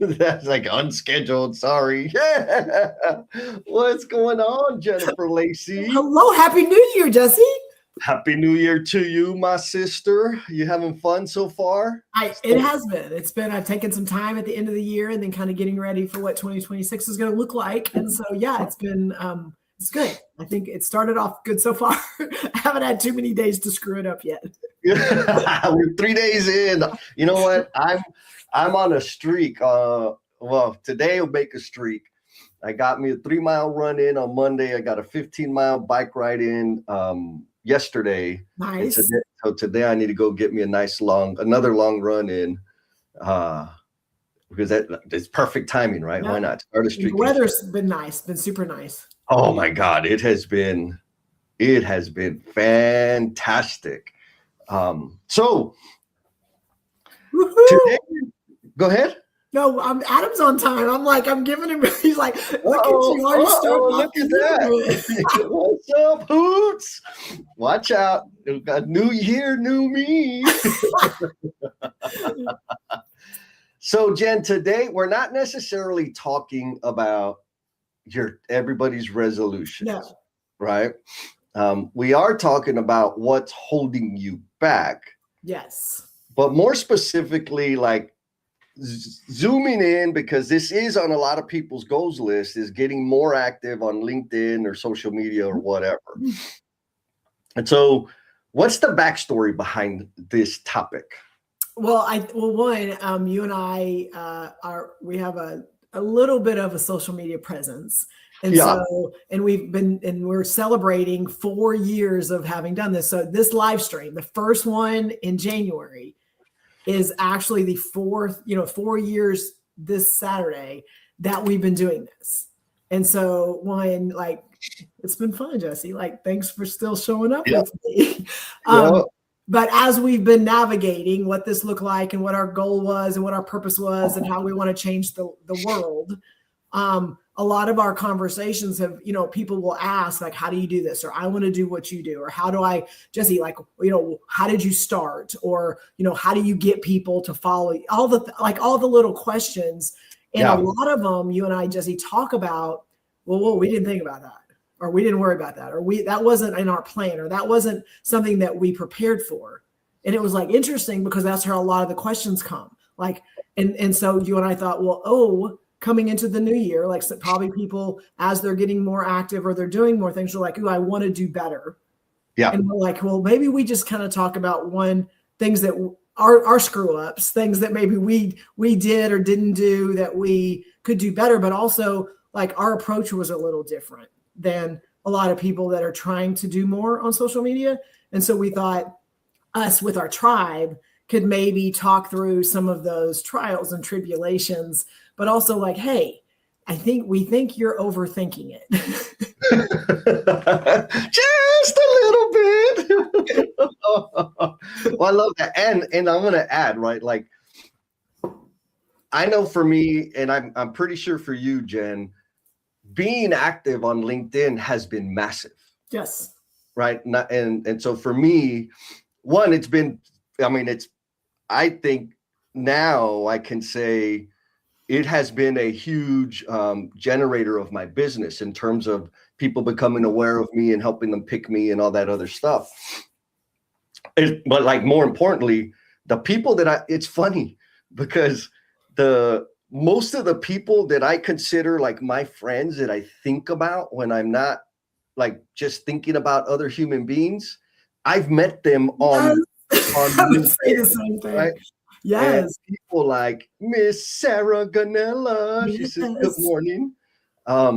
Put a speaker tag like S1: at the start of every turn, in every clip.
S1: That's like unscheduled. Sorry. What's going on, Jennifer Lacey?
S2: Hello, Happy New Year, Jesse.
S1: Happy New Year to you, my sister. You having fun so far?
S2: It has been. It's been. I've taken some time at the end of the year and then kind of getting ready for what 2026 is going to look like. And so, yeah, it's been. It's good. I think it started off good so far. I haven't had too many days to screw it up yet.
S1: We're 3 days in. You know what? I'm on a streak. Well, today will make a streak. I got me a 3-mile run in on Monday. I got a 15-mile bike ride in yesterday.
S2: Nice.
S1: So today I need to go get me another long run in, because it's perfect timing, right? Yeah. Why not start a streak?
S2: The weather's been nice, been super nice.
S1: Oh my God, it has been fantastic. So today, go ahead.
S2: No, Adam's on time. I'm like, I'm giving him. He's like, look at you, already started.
S1: Look at that. What's up, Hoots? Watch out. We've got new year, new me. So, Jen, today we're not necessarily talking about everybody's resolutions, no. Right? We are talking about what's holding you back.
S2: Yes.
S1: But more specifically, like, zooming in, because this is on a lot of people's goals list, is getting more active on LinkedIn or social media or whatever. And so what's the backstory behind this topic?
S2: Well, you and I we have a little bit of a social media presence. And we're celebrating 4 years of having done this. So this live stream, the first one in January, is actually the 4 years this Saturday that we've been doing this. And so it's been fun, Jesse. Like, thanks for still showing up with me. But as we've been navigating what this looked like and what our goal was and what our purpose was and how we want to change the world, a lot of our conversations have, people will ask, like, how do you do this? Or I want to do what you do. Or how do I, Jesse, how did you start? Or, how do you get people to follow you? All the little questions. And a lot of them, you and I, Jesse, talk about, well, we didn't think about that. Or we didn't worry about that. Or that wasn't in our plan. Or that wasn't something that we prepared for. And it was interesting because that's how a lot of the questions come. And so you and I thought, coming into the new year, probably people, as they're getting more active or they're doing more things, are like, I want to do better. Yeah. And we're like, well, maybe we just kind of talk about things that are screw ups, things that maybe we did or didn't do that we could do better. But also, our approach was a little different than a lot of people that are trying to do more on social media. And so we thought us with our tribe could maybe talk through some of those trials and tribulations, but also hey, we think you're overthinking it.
S1: Just a little bit. Well, I love that. And I'm going to add, right? I know for me, and I'm pretty sure for you, Jen, being active on LinkedIn has been massive.
S2: Yes.
S1: Right. And so for me, I think now I can say it has been a huge generator of my business in terms of people becoming aware of me and helping them pick me and all that other stuff. But more importantly, the people it's funny because most of the people that I consider my friends that I think about when I'm not just thinking about other human beings, I've met them on
S2: I would say the same thing. Right? Yes.
S1: And people like Miss Sarah Ganella. Yes. She says, good morning.
S2: A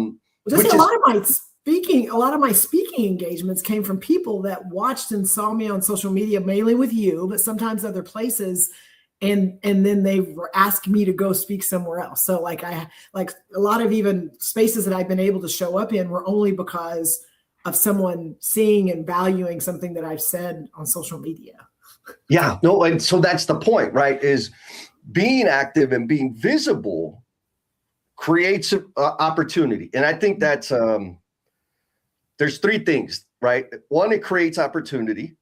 S2: lot of my speaking engagements came from people that watched and saw me on social media, mainly with you, but sometimes other places. And then they asked me to go speak somewhere else. So a lot of even spaces that I've been able to show up in were only because of someone seeing and valuing something that I've said on social media.
S1: Yeah, no. And so that's the point, right? Is being active and being visible creates opportunity. And I think that's, there's 3 things, right? One, it creates opportunity,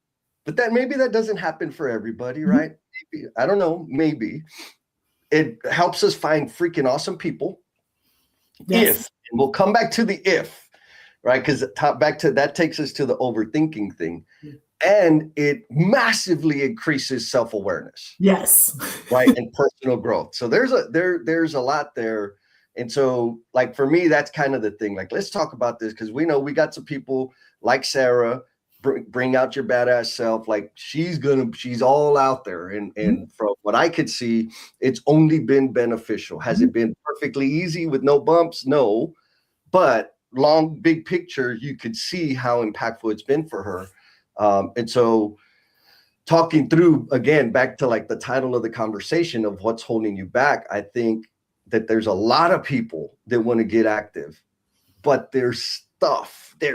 S1: but maybe that doesn't happen for everybody, right? Maybe, I don't know, maybe. it helps us find freaking awesome people.
S2: Yes.
S1: And we'll come back to the if, right? Because back to that takes us to the overthinking thing. And it massively increases self-awareness.
S2: Yes.
S1: Right. And personal growth. So there's a lot there. And so, like, for me, that's kind of the thing. Like, let's talk about this, because we know we got some people like Sarah, bring out your badass self. Like, she's all out there. And from what I could see, it's only been beneficial. Has it been perfectly easy with no bumps? No. But big picture, you could see how impactful it's been for her. And so, talking through, again, back to like the title of the conversation of what's holding you back, I think that there's a lot of people that want to get active, but there's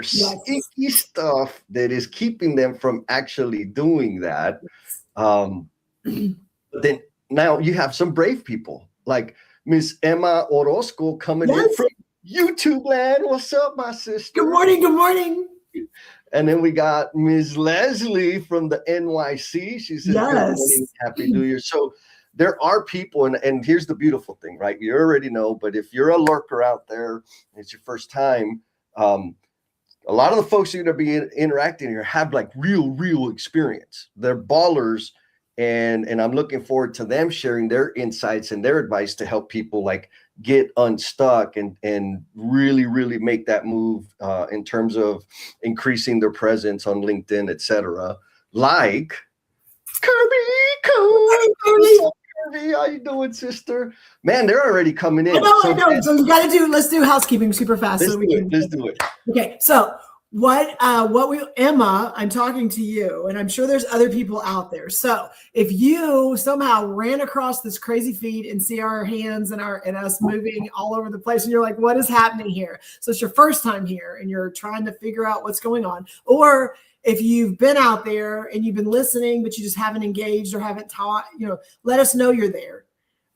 S1: sneaky stuff that is keeping them from actually doing that. But then now you have some brave people like Miss Emma Orozco coming in from YouTube land. What's up, my sister?
S2: Good morning. Good morning.
S1: And then we got Ms. Leslie from the NYC. She says, Good morning, Happy New Year. So there are people, and here's the beautiful thing, right? You already know, but if you're a lurker out there, and it's your first time, a lot of the folks you're going to be interacting here have like real experience. They're ballers, and I'm looking forward to them sharing their insights and their advice to help people like get unstuck and really make that move in terms of increasing their presence on LinkedIn, etc. Like Kirby. How you doing, sister? Man, they're already coming in.
S2: I know. So you got to let's do housekeeping super fast.
S1: Let's do it.
S2: Okay. So Emma, I'm talking to you, and I'm sure there's other people out there. So if you somehow ran across this crazy feed and see our hands and us moving all over the place, and you're like, what is happening here? So it's your first time here and you're trying to figure out what's going on. Or if you've been out there and you've been listening, but you just haven't engaged or haven't taught, let us know you're there.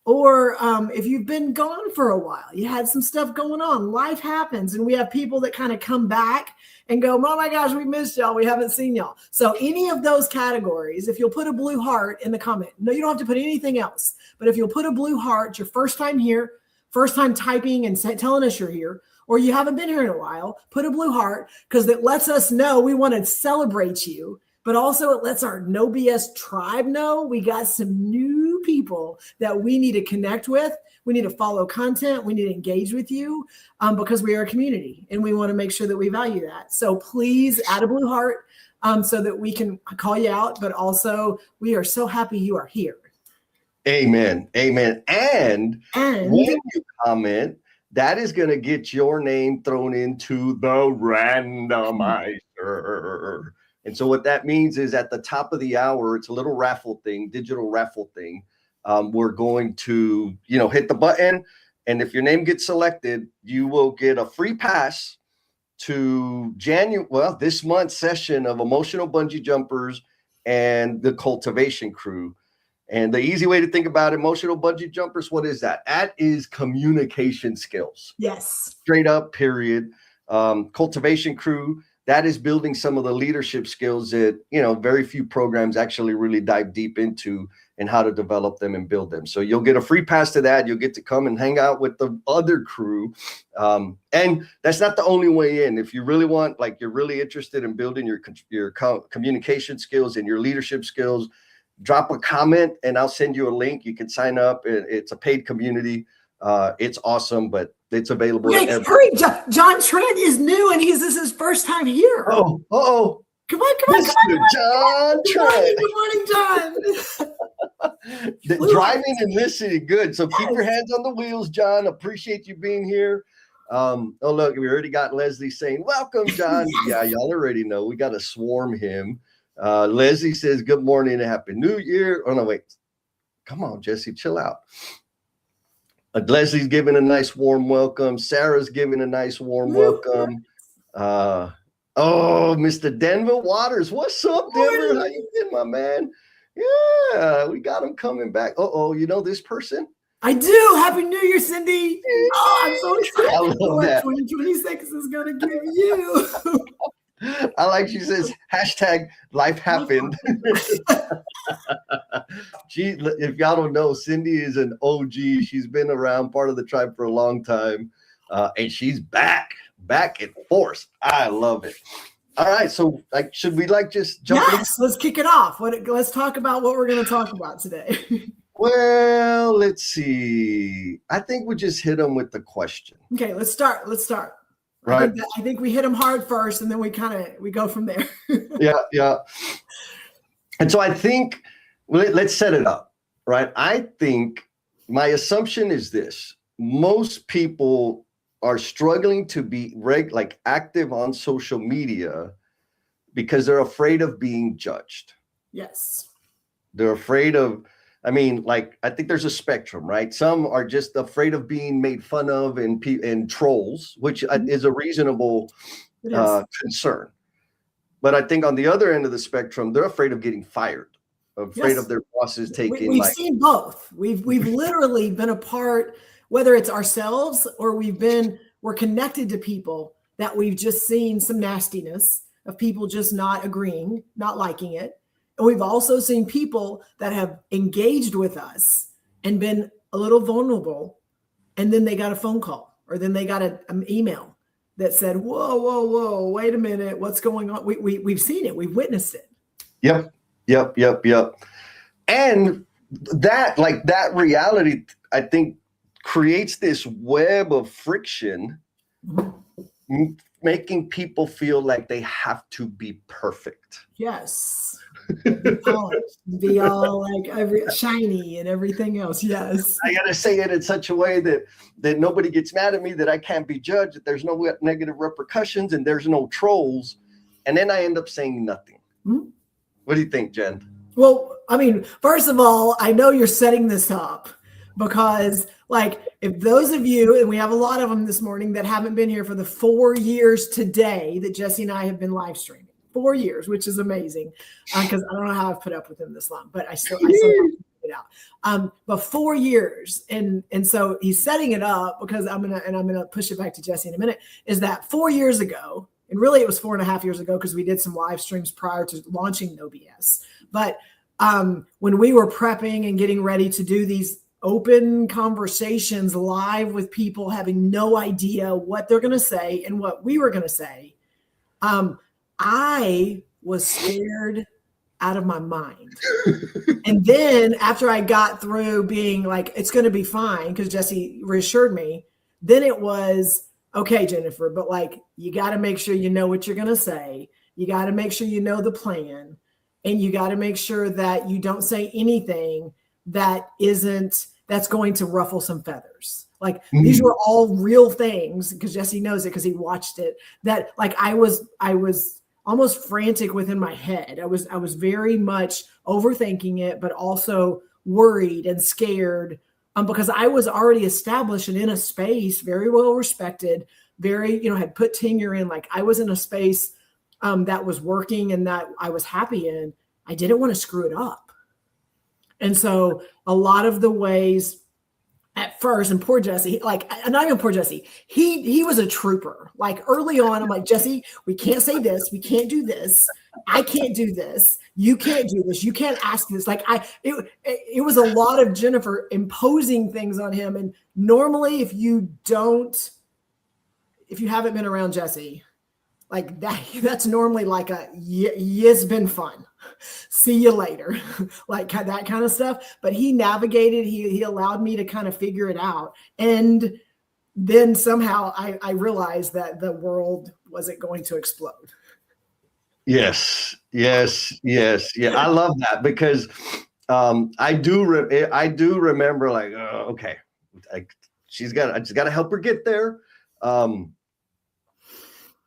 S2: Or if you've been gone for a while, you had some stuff going on, life happens, and we have people that kind of come back and go, oh my gosh, we missed y'all. We haven't seen y'all. So any of those categories, if you'll put a blue heart in the comment, no, you don't have to put anything else, but if you'll put a blue heart, your first time here, first time typing and telling us you're here, or you haven't been here in a while, put a blue heart, because that lets us know we want to celebrate you. But also it lets our No BS tribe know we got some new people that we need to connect with. We need to follow content. We need to engage with you because we are a community and we want to make sure that we value that. So please add a blue heart so that we can call you out. But also we are so happy you are here.
S1: Amen. And when you comment, that is going to get your name thrown into the randomizer. And so what that means is at the top of the hour, it's a little digital raffle thing. We're going to, hit the button. And if your name gets selected, you will get a free pass to this month's session of Emotional Bungee Jumpers and the Cultivation Crew. And the easy way to think about Emotional Bungee Jumpers, what is that? That is communication skills.
S2: Yes.
S1: Straight up, period. Cultivation Crew, that is building some of the leadership skills that, very few programs actually really dive deep into and how to develop them and build them. So you'll get a free pass to that. You'll get to come and hang out with the other crew. And that's not the only way in. If you really want, like, you're really interested in building your communication skills and your leadership skills, drop a comment and I'll send you a link. You can sign up. It's a paid community. It's awesome, but it's available.
S2: Okay, hurry. John Trent is new and this is his first time here.
S1: Oh.
S2: Come on.
S1: John Trent.
S2: Good morning, John.
S1: Driving and listening. Good. So keep your hands on the wheels, John. Appreciate you being here. Look, we already got Leslie saying, welcome, John. Yeah, y'all already know. We got to swarm him. Leslie says, good morning and happy new year. Oh, no, wait. Come on, Jesse, chill out. Leslie's giving a nice warm welcome. Sarah's giving a nice warm welcome. Mr. Denver Waters. What's up, Denver? How you been, my man? Yeah, we got him coming back. You know this person?
S2: I do. Happy New Year, Cindy. Oh, I'm so excited.
S1: I love
S2: what
S1: that.
S2: 2026 is going to give you.
S1: I like she says hashtag life happened. If y'all don't know, Cindy is an OG. She's been around part of the tribe for a long time. And she's back in force. I love it. All right. So like, should we like just jump in?
S2: Yes, let's kick it off. Let's talk about what we're going to talk about today.
S1: Well, let's see. I think we just hit them with the question.
S2: Okay, let's start.
S1: Right.
S2: I think we hit them hard first, and then we go from there.
S1: Yeah. And so I think let's set it up, right? I think my assumption is this: most people are struggling to be active on social media because they're afraid of being judged.
S2: Yes.
S1: They're afraid of. I mean, I think there's a spectrum, right? Some are just afraid of being made fun of and trolls, which is a reasonable concern. But I think on the other end of the spectrum, they're afraid of getting fired, afraid of their bosses taking.
S2: We've seen both. We've literally been a part, whether it's ourselves or we're connected to people that we've just seen some nastiness of people just not agreeing, not liking it. And we've also seen people that have engaged with us and been a little vulnerable. And then they got a phone call, or then they got an email that said, whoa, wait a minute. What's going on? We've seen it. We've witnessed it. Yep.
S1: And that reality, I think, creates this web of friction, making people feel like they have to be perfect.
S2: Yes. Be polished, be all like shiny and everything else. Yes.
S1: I gotta say it in such a way that nobody gets mad at me, that I can't be judged, that there's no negative repercussions, and there's no trolls. And then I end up saying nothing. Mm-hmm. What do you think, Jen?
S2: Well, I mean, first of all, I know you're setting this up because, if those of you, and we have a lot of them this morning that haven't been here for the 4 years today that Jesse and I have been live streaming. 4 years, which is amazing, because I don't know how I've put up with him this long, but I still have to it out. But 4 years, and so he's setting it up because I'm gonna push it back to Jesse in a minute. Is that 4 years ago, and really it was 4.5 years ago because we did some live streams prior to launching No BS. But when we were prepping and getting ready to do these open conversations live with people having no idea what they're gonna say and what we were gonna say, I was scared out of my mind. And then after I got through being like, it's going to be fine, because Jesse reassured me, then it was, okay, Jennifer, but you got to make sure you know what you're going to say. You got to make sure you know the plan. And you got to make sure that you don't say anything that's going to ruffle some feathers. These were all real things, because Jesse knows it because he watched it, that I was almost frantic within my head. I was very much overthinking it, but also worried and scared, because I was already established and in a space, very well respected, very, had put tenure in. I was in a space that was working and that I was happy in. I didn't want to screw it up. And so a lot of the ways at first, and poor Jesse, not even poor Jesse, he was a trooper. Early on, I'm like, Jesse, we can't say this, we can't do this, I can't do this, you can't do this, you can't ask this. It was a lot of Jennifer imposing things on him. And normally, if you haven't been around Jesse, that's normally it's been fun, see you later, that kind of stuff. But he navigated, he allowed me to kind of figure it out. And then somehow I realized that the world wasn't going to explode.
S1: Yes. Yeah, I love that, because I do remember okay, I just got to help her get there.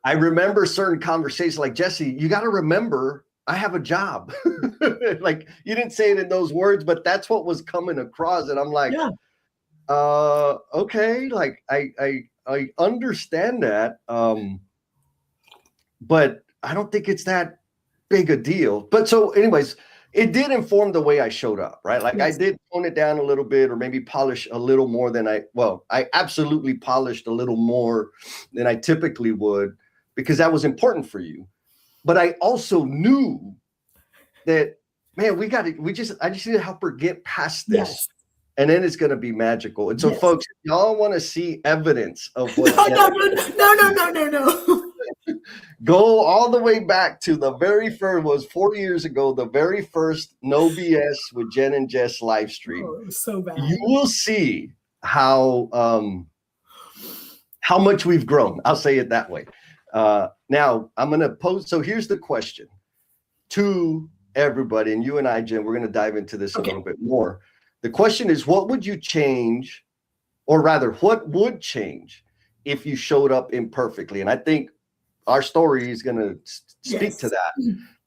S1: I remember certain conversations Jesse, you got to remember, I have a job. You didn't say it in those words, but that's what was coming across. And I'm like, yeah. Okay. I understand that. But I don't think it's that big a deal. But so anyways, it did inform the way I showed up, right? Yes. I did tone it down a little bit, or maybe polish a little more than I absolutely polished a little more than I typically would, because that was important for you. but I also knew that, man, I just need to help her get past this.
S2: Yes.
S1: And then it's going to be magical. And so,
S2: Yes.
S1: folks, if y'all want to see evidence of what
S2: No.
S1: Go all the way back to the very first, was 4 years ago, the very first No BS with Jen and Jess live stream.
S2: Oh, it was so bad.
S1: You will see how much we've grown. I'll say it that way. Now I'm going to pose. So here's the question to everybody, and you and I, Jen, we're going to dive into this a little bit more. The question is, what would you change, or rather, what would change if you showed up imperfectly? And I think our story is going to speak to that.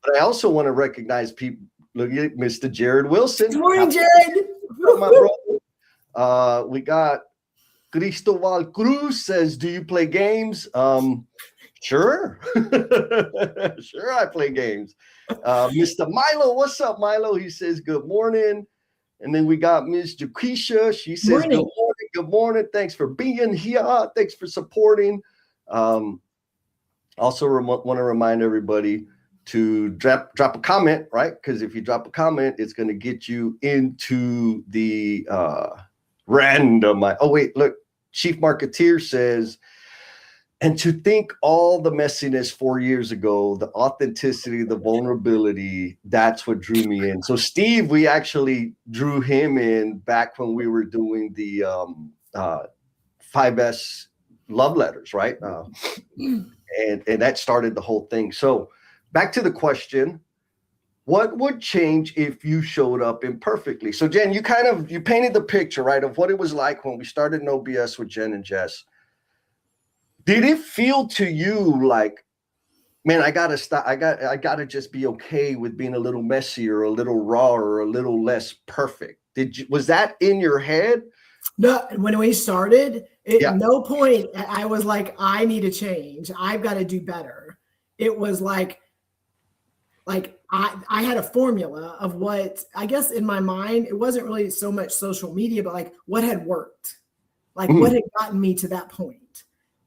S1: But I also want to recognize people. Look at Mr. Jared Wilson.
S2: Good morning, Jared.
S1: My brother. We got Cristobal Cruz says, do you play games? Sure. Sure, I play games. Mr. Milo, what's up, Milo? He says, good morning. And then we got Ms. Jaquisha. She says, good morning. Thanks for being here. Thanks for supporting. Also want to remind everybody to drop a comment, right? Because if you drop a comment, it's going to get you into the random. Oh, wait, look. Chief Marketeer says, and to think all the messiness 4 years ago, the authenticity, the vulnerability, that's what drew me in. So Steve, we actually drew him in back when we were doing the 5S love letters, right? And that started the whole thing. So back to the question, what would change if you showed up imperfectly? So Jen, you painted the picture, right, of what it was like when we started No BS with Jen and Jess. Did it feel to you like, man, I gotta stop, I gotta just be okay with being a little messy or a little raw or a little less perfect? Was that in your head?
S2: No, when we started, at no point I was like, I need to change. I've got to do better. It was like I had a formula of what, I guess in my mind, it wasn't really so much social media, but like what had worked, like what had gotten me to that point.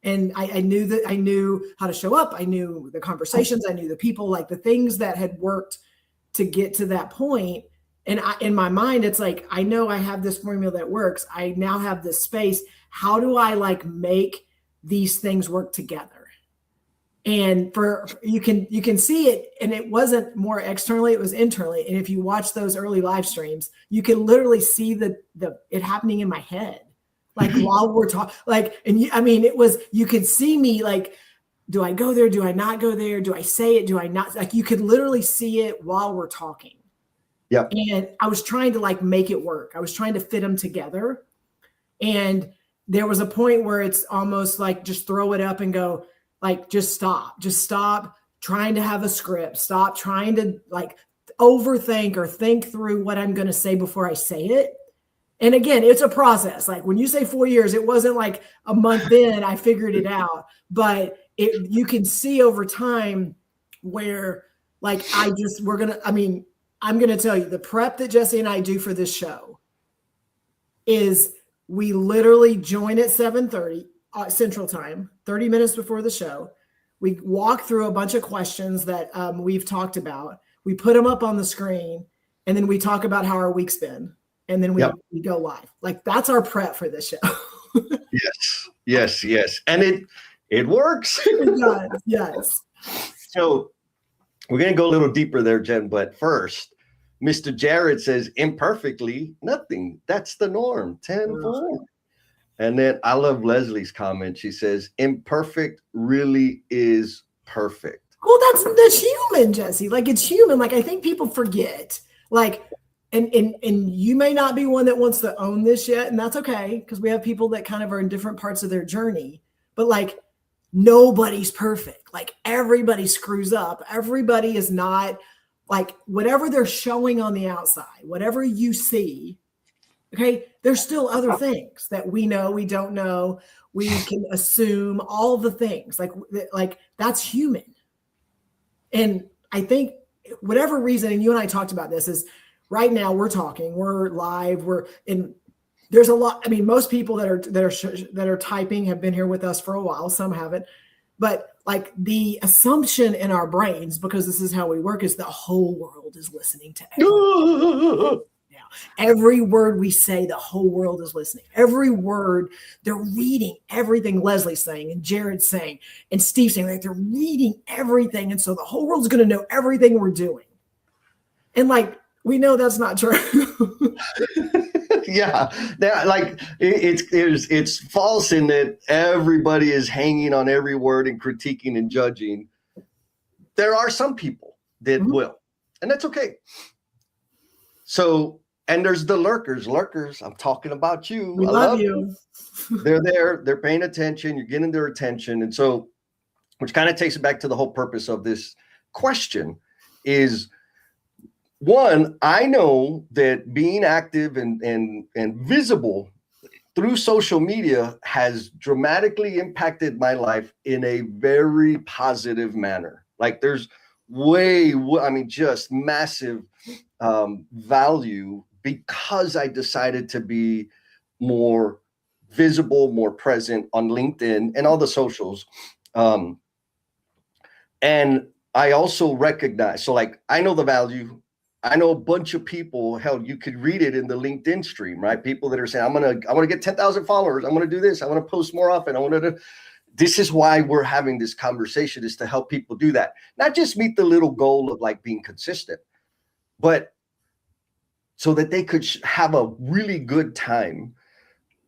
S2: And I knew how to show up. I knew the conversations. I knew the people, like the things that had worked to get to that point. And in my mind, it's like, I know I have this formula that works. I now have this space. How do I like make these things work together? And you can see it, and it wasn't more externally, it was internally. And if you watch those early live streams, you can literally see it happening in my head. Like while we're talking, like, you could see me like, do I go there? Do I not go there? Do I say it? Do I not? Like, you could literally see it while we're talking.
S1: Yeah.
S2: And I was trying to like make it work. I was trying to fit them together. And there was a point where it's almost like, just throw it up and go, like, just stop trying to have a script. Stop trying to like overthink or think through what I'm going to say before I say it. And again, it's a process. Like when you say 4 years, it wasn't like a month in, I figured it out, but you can see over time where like, I'm going to tell you the prep that Jesse and I do for this show is we literally join at 7:30 Central Time, 30 minutes before the show. We walk through a bunch of questions that we've talked about. We put them up on the screen, and then we talk about how our week's been. And then we go live. Like that's our prep for this show. Yes. And it works. It does, yes.
S1: So we're going to go a little deeper there, Jen. But first, Mr. Jared says, imperfectly, nothing. That's the norm. 10-4. And then I love Leslie's comment. She says, imperfect really is perfect.
S2: Well, that's human, Jesse. Like it's human. Like I think people forget. Like, and you may not be one that wants to own this yet, and that's okay, because we have people that kind of are in different parts of their journey. But like nobody's perfect. Like everybody screws up. Everybody is not like whatever they're showing on the outside, whatever you see. Okay, there's still other things that we know, we don't know, we can assume, all the things like that's human. And I think whatever reason, and you and I talked about this, is right now we're talking, we're live, there's a lot. I mean, most people that are typing have been here with us for a while. Some haven't, but like the assumption in our brains, because this is how we work, is the whole world is listening to everything. Every word we say, the whole world is listening. Every word, they're reading everything Leslie's saying and Jared's saying and Steve's saying. Like, they're reading everything. And so the whole world's going to know everything we're doing. And like, we know that's not true.
S1: Yeah, like it's false in that everybody is hanging on every word and critiquing and judging. There are some people that will, and that's okay. So, and there's the lurkers. I'm talking about you.
S2: We love you.
S1: They're there. They're paying attention. You're getting their attention. And so, which kind of takes it back to the whole purpose of this question is, one, I know that being active and visible through social media has dramatically impacted my life in a very positive manner. Like there's just massive value because I decided to be more visible, more present on LinkedIn and all the socials. And I also recognize, so like, I know the value. I know a bunch of people, hell, you could read it in the LinkedIn stream, right? People that are saying, I want to get 10,000 followers. I want to do this. I want to post more often. This is why we're having this conversation, is to help people do that. Not just meet the little goal of like being consistent, but so that they could have a really good time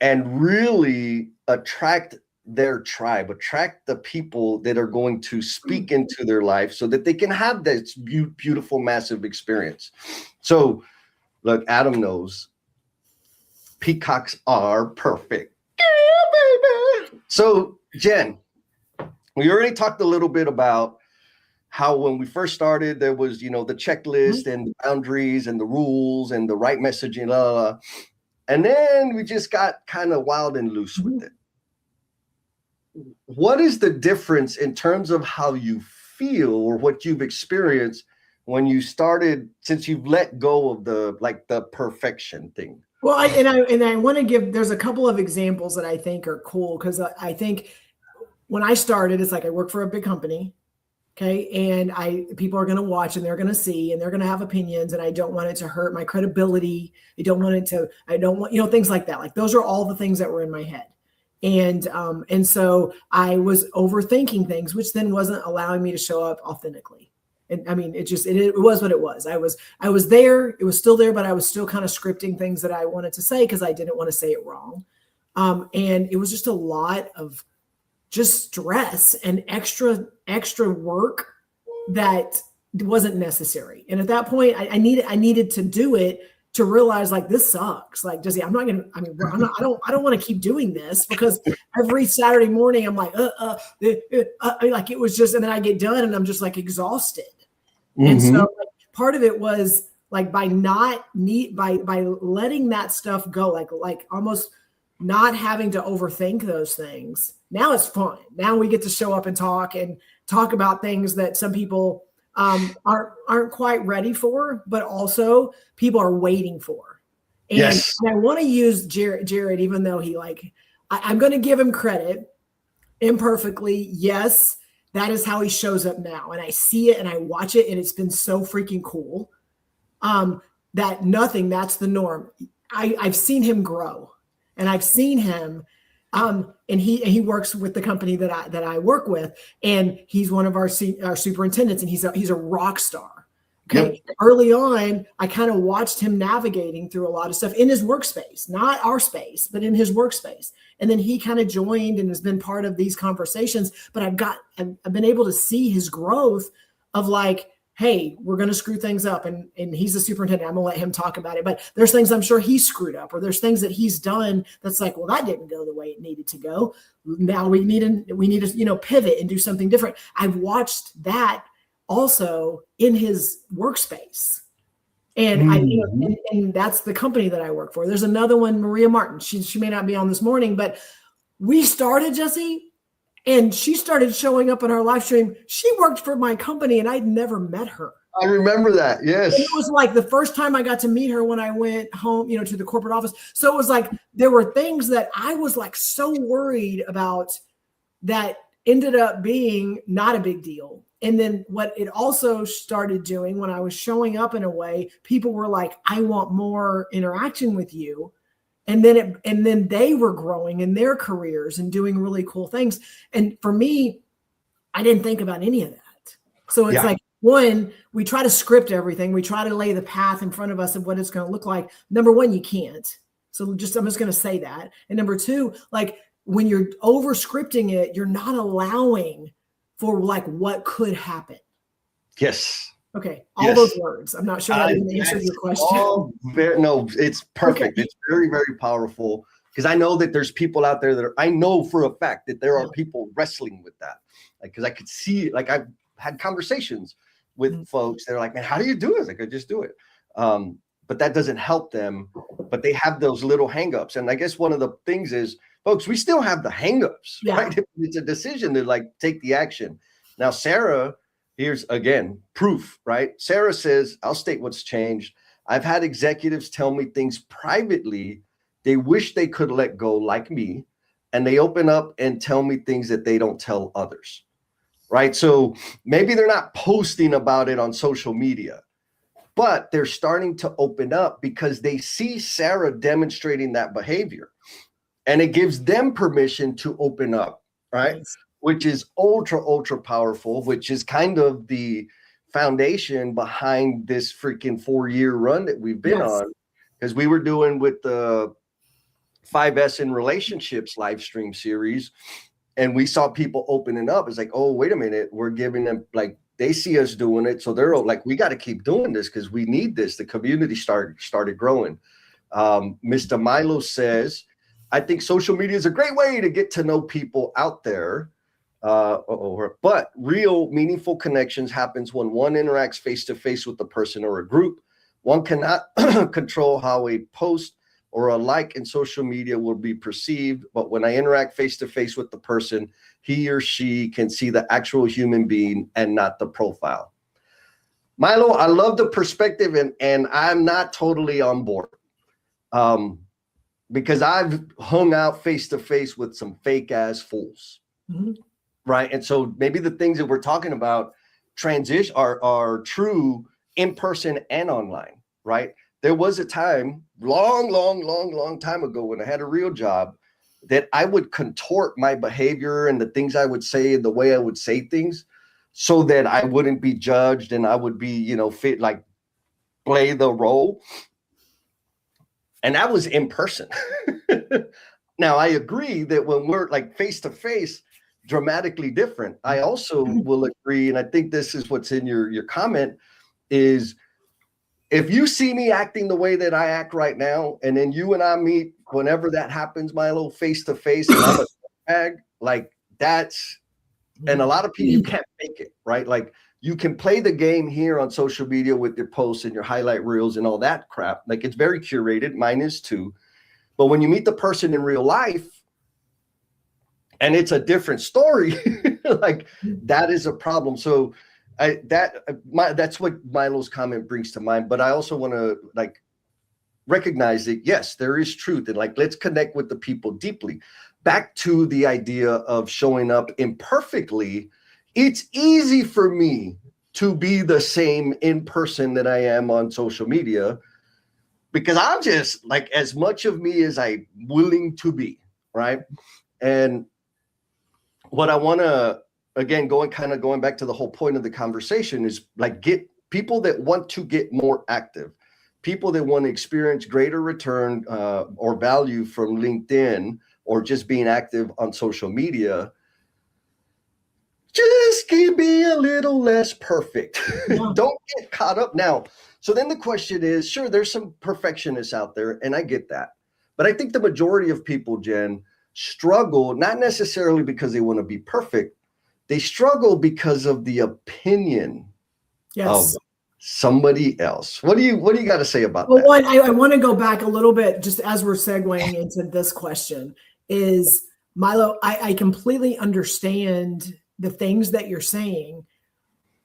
S1: and really attract their tribe, attract the people that are going to speak into their life so that they can have this beautiful, massive experience. So look, Adam knows peacocks are perfect. Yeah, baby. So Jen, we already talked a little bit about how when we first started, there was, the checklist and the boundaries and the rules and the right messaging, blah, blah, blah. And then we just got kind of wild and loose with it. What is the difference in terms of how you feel or what you've experienced when you started, since you've let go of the perfection thing?
S2: Well, I want to give, there's a couple of examples that I think are cool, because I think when I started, it's like I work for a big company. Okay. And people are going to watch and they're going to see and they're going to have opinions, and I don't want it to hurt my credibility. I don't want, things like that. Like those are all the things that were in my head. And so I was overthinking things, which then wasn't allowing me to show up authentically. And I mean, it was what it was. I was there, it was still there, but I was still kind of scripting things that I wanted to say because I didn't want to say it wrong. And it was just a lot of just stress and extra work that wasn't necessary. And at that point I needed to do it to realize, like, this sucks. Like, Jesse, I don't want to keep doing this, because every Saturday morning I'm like, like it was just, and then I get done and I'm just like exhausted. And so like, part of it was like by letting that stuff go, like almost not having to overthink those things. Now it's fun. Now we get to show up and talk about things that some people aren't quite ready for, but also people are waiting for. And,
S1: yes.
S2: And I want to use Jared, even though I'm going to give him credit imperfectly. Yes, that is how he shows up now. And I see it and I watch it, and it's been so freaking cool. That's the norm. I've seen him grow, and I've seen him, and he works with the company that I work with, and he's one of our superintendents, and he's a rock star. Okay. Yep. Early on, I kind of watched him navigating through a lot of stuff in his workspace, not our space, but in his workspace. And then he kind of joined and has been part of these conversations. But I've been able to see his growth of like, hey, we're going to screw things up. And he's the superintendent. I'm going to let him talk about it. But there's things I'm sure he screwed up, or there's things that he's done that's like, well, that didn't go the way it needed to go. Now we need to, pivot and do something different. I've watched that also in his workspace. And and that's the company that I work for. There's another one, Maria Martin. She may not be on this morning, but we started, Jesse, and she started showing up in our live stream. She worked for my company, and I'd never met her.
S1: I remember that. Yes.
S2: And it was like the first time I got to meet her when I went home, to the corporate office. So it was like there were things that I was like so worried about that ended up being not a big deal. And then what it also started doing, when I was showing up in a way, people were like, I want more interaction with you. And then they were growing in their careers and doing really cool things. And for me, I didn't think about any of that. So it's like, one, we try to script everything. We try to lay the path in front of us of what it's going to look like. Number one, you can't. So I'm just going to say that. And number two, like when you're over scripting it, you're not allowing for like what could happen.
S1: Yes.
S2: Okay. All those words. I'm not sure that even answered your question.
S1: No, it's perfect. Okay. It's very, very powerful, because I know that there's people out there that I know for a fact that there are people wrestling with that. Like, because I could see, like, I've had conversations with folks. They're like, man, how do you do this? I could just do it. But that doesn't help them. But they have those little hangups. And I guess one of the things is, folks, we still have the hangups, right? It's a decision to like take the action. Now, Sarah, here's again proof, right? Sarah says, I'll state what's changed. I've had executives tell me things privately they wish they could let go, like me, and they open up and tell me things that they don't tell others, right? So maybe they're not posting about it on social media, but they're starting to open up because they see Sarah demonstrating that behavior, and it gives them permission to open up, right? Nice. Which is ultra, ultra powerful, which is kind of the foundation behind this freaking 4-year run that we've been on, because we were doing with the 5S in Relationships live stream series, and we saw people opening up. It's like, oh, wait a minute, we're giving them, like, they see us doing it, so they're like, we got to keep doing this because we need this. The community started growing. Mr. Milo says, I think social media is a great way to get to know people out there. But real meaningful connections happens when one interacts face-to-face with the person or a group. One cannot control how a post or a like in social media will be perceived, but when I interact face-to-face with the person, he or she can see the actual human being and not the profile. Milo, I love the perspective, and I'm not totally on board. Because I've hung out face-to-face with some fake-ass fools. Mm-hmm. Right. And so maybe the things that we're talking about transition are true in person and online. Right. There was a time long time ago when I had a real job that I would contort my behavior and the things I would say and the way I would say things so that I wouldn't be judged and I would be, fit, like play the role. And that was in person. Now, I agree that when we're like face to face, dramatically different. I also will agree, and I think this is what's in your comment, is if you see me acting the way that I act right now, and then you and I meet whenever that happens, Milo, face to face, and I'm a bag, like that's, and a lot of people, you can't fake it, right? Like you can play the game here on social media with your posts and your highlight reels and all that crap. Like it's very curated. Mine is too. But when you meet the person in real life, and it's a different story, like that is a problem. So that's what Milo's comment brings to mind. But I also want to like recognize that, yes, there is truth. And like, let's connect with the people deeply. Back to the idea of showing up imperfectly. It's easy for me to be the same in person that I am on social media because I'm just like as much of me as I'm willing to be, right? And what I want to, again, going back to the whole point of the conversation is like get people that want to get more active, people that want to experience greater return or value from LinkedIn or just being active on social media. Just be a little less perfect. Yeah. Don't get caught up now. So then the question is, sure, there's some perfectionists out there, and I get that. But I think the majority of people, Jen, struggle, not necessarily because they want to be perfect. They struggle because of the opinion of somebody else. What do you got to say about that?
S2: Well, one, I want to go back a little bit, just as we're segueing into this question, is Milo, I completely understand the things that you're saying.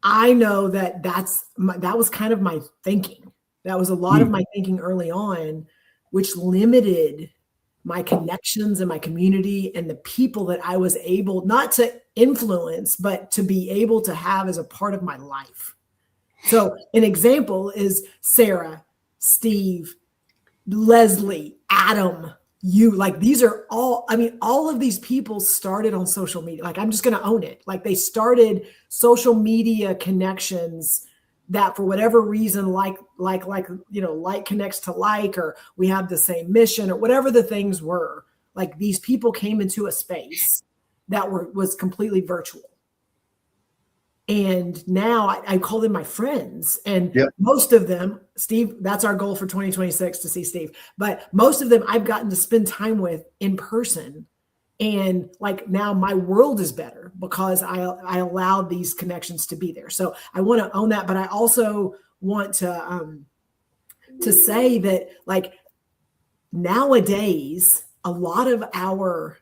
S2: I know that that was kind of my thinking. That was a lot of my thinking early on, which limited my connections and my community and the people that I was able not to influence, but to be able to have as a part of my life. So an example is Sarah, Steve, Leslie, Adam, you. Like, these are all, I mean, all of these people started on social media. Like, I'm just going to own it. Like, they started social media connections that, for whatever reason, like, like connects to like, or we have the same mission, or whatever the things were. Like, these people came into a space that was completely virtual. And now I call them my friends, and most of them, Steve, that's our goal for 2026, to see Steve. But most of them I've gotten to spend time with in person. And like, now my world is better because I allowed these connections to be there. So I want to own that. But I also want to say that, like, nowadays, a lot of our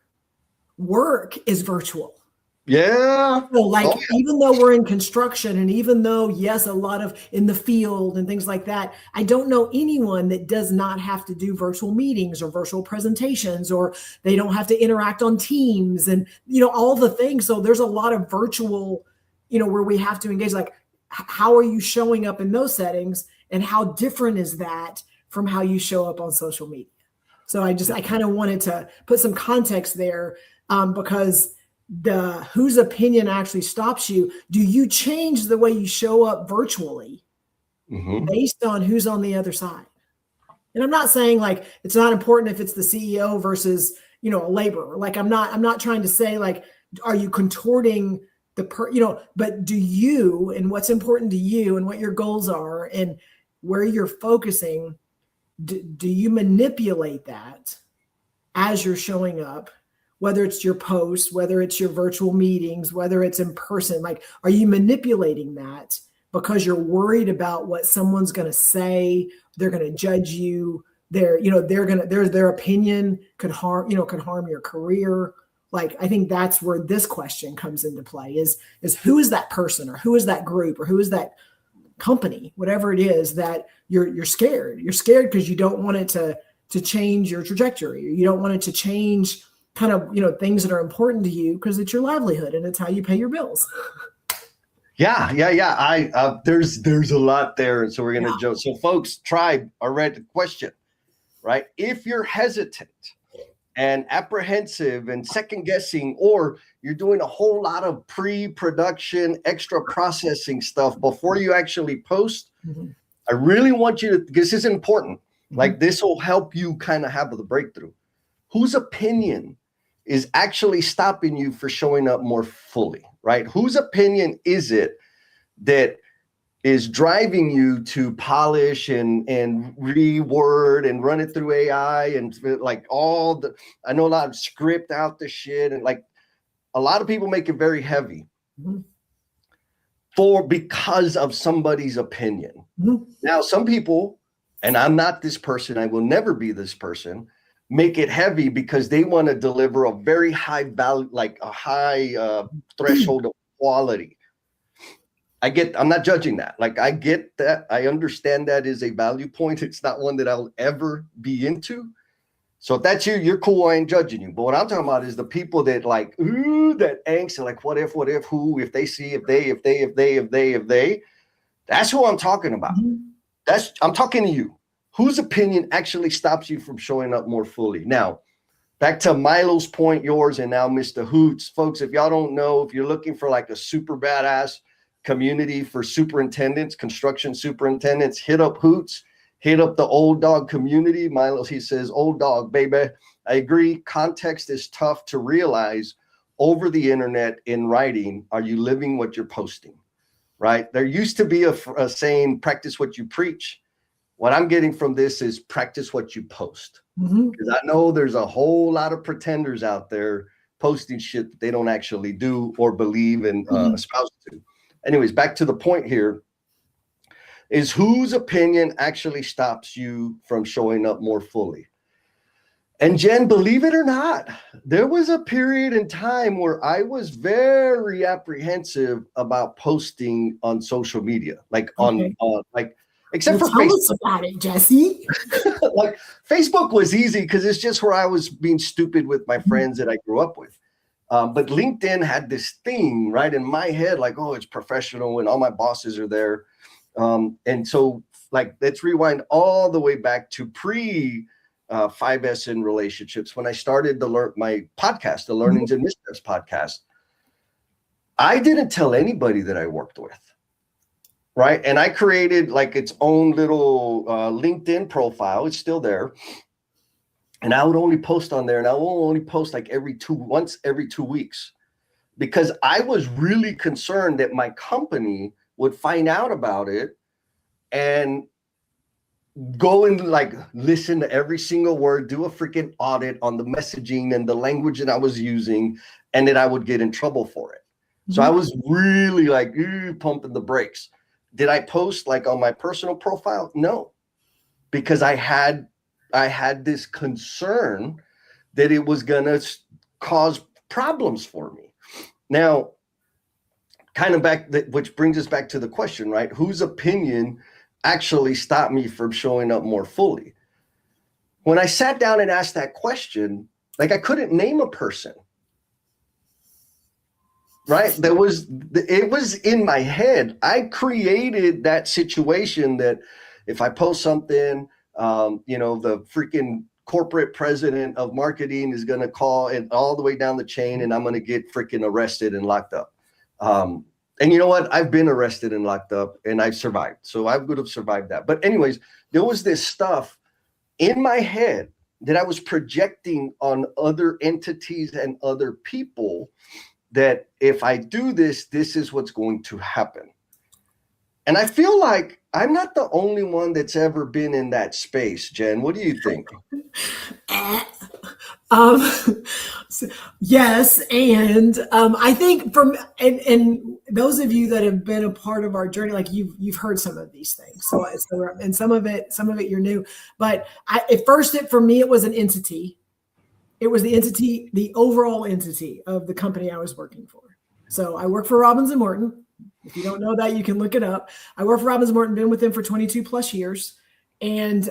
S2: work is virtual.
S1: Yeah.
S2: So, like, even though we're in construction, and even though, yes, a lot of in the field and things like that, I don't know anyone that does not have to do virtual meetings or virtual presentations, or they don't have to interact on Teams and, all the things. So there's a lot of virtual, where we have to engage. Like, how are you showing up in those settings, and how different is that from how you show up on social media? So I kind of wanted to put some context there, because whose opinion actually stops you. Do you change the way you show up virtually based on who's on the other side? And I'm not saying, like, it's not important if it's the CEO versus, a laborer. Like, I'm not trying to say, like, are you contorting but do you, and what's important to you, and what your goals are, and where you're focusing, do you manipulate that as you're showing up? Whether it's your posts, whether it's your virtual meetings, whether it's in person, like, are you manipulating that because you're worried about what someone's going to say? They're going to judge you. Their opinion could harm your career. Like, I think that's where this question comes into play is who is that person, or who is that group, or who is that company, whatever it is that you're scared. You're scared because you don't want it to change your trajectory. You don't want it to change kind of, things that are important to you, because it's your livelihood and it's how you pay your bills.
S1: Yeah. There's a lot there. And so we're going to jump. So folks, tribe, I read the question, right? If you're hesitant and apprehensive and second guessing, or you're doing a whole lot of pre-production, extra processing stuff before you actually post, I really want you to, this is important. Like, this will help you kind of have the breakthrough. Whose opinion is actually stopping you for showing up more fully, right? Whose opinion is it that is driving you to polish and reword and run it through AI and, like, I know a lot of script out the shit, and, like, a lot of people make it very heavy because of somebody's opinion. Now, some people, and I'm not this person, I will never be this person, make it heavy because they want to deliver a very high value, like a high threshold of quality. I'm not judging that. Like, I get that. I understand that is a value point. It's not one that I'll ever be into. So if that's you, you're cool. I ain't judging you. But what I'm talking about is the people that, like, that angst, and like, what if, who, if they see, if they, that's who I'm talking about. I'm talking to you. Whose opinion actually stops you from showing up more fully? Now, back to Milo's point, yours, and now Mr. Hoots. Folks, if y'all don't know, if you're looking for, like, a super badass community for superintendents, construction superintendents, hit up Hoots, hit up the Old Dog community. Milo, he says, Old Dog, baby. I agree. Context is tough to realize over the internet in writing. Are you living what you're posting? Right? There used to be a saying, practice what you preach. What I'm getting from this is practice what you post. Because I know there's a whole lot of pretenders out there posting shit that they don't actually do or believe and espouse to. Anyways, back to the point here is whose opinion actually stops you from showing up more fully? And Jen, believe it or not, there was a period in time where I was very apprehensive about posting on social media, like except for
S2: tell
S1: Facebook.
S2: us about it, Jesse.
S1: Like Facebook was easy because it's just where I was being stupid with my friends that I grew up with. But LinkedIn had this thing right in my head, like, oh, it's professional and all my bosses are there. And so like, let's rewind all the way back to pre 5S in relationships. When I started my podcast, the Learnings and Missteps podcast, I didn't tell anybody that I worked with. Right. And I created like its own little LinkedIn profile. It's still there. And I would only post on there, and I will only post like once every 2 weeks, because I was really concerned that my company would find out about it and go and like listen to every single word, do a freaking audit on the messaging and the language that I was using, and that I would get in trouble for it. So I was really like pumping the brakes. Did I post like on my personal profile? No, because I had this concern that it was going to cause problems for me. Now, kind of which brings us back to the question, right? Whose opinion actually stopped me from showing up more fully? When I sat down and asked that question, like I couldn't name a person. Right? It was in my head. I created that situation that if I post something, the freaking corporate president of marketing is going to call it all the way down the chain, and I'm going to get freaking arrested and locked up. And you know what? I've been arrested and locked up, and I've survived. So I would have survived that. But anyways, there was this stuff in my head that I was projecting on other entities and other people, that if I do this, this is what's going to happen. And I feel like I'm not the only one that's ever been in that space. Jen, what do you think?
S2: Yes. And I think and those of you that have been a part of our journey, like you've heard some of these things. So and some of it you're new, but at first for me, it was an entity. It was the entity, the overall entity of the company I was working for. So I work for Robbins & Morton. If you don't know that, you can look it up. I work for Robbins & Morton, been with them for 22 plus years. And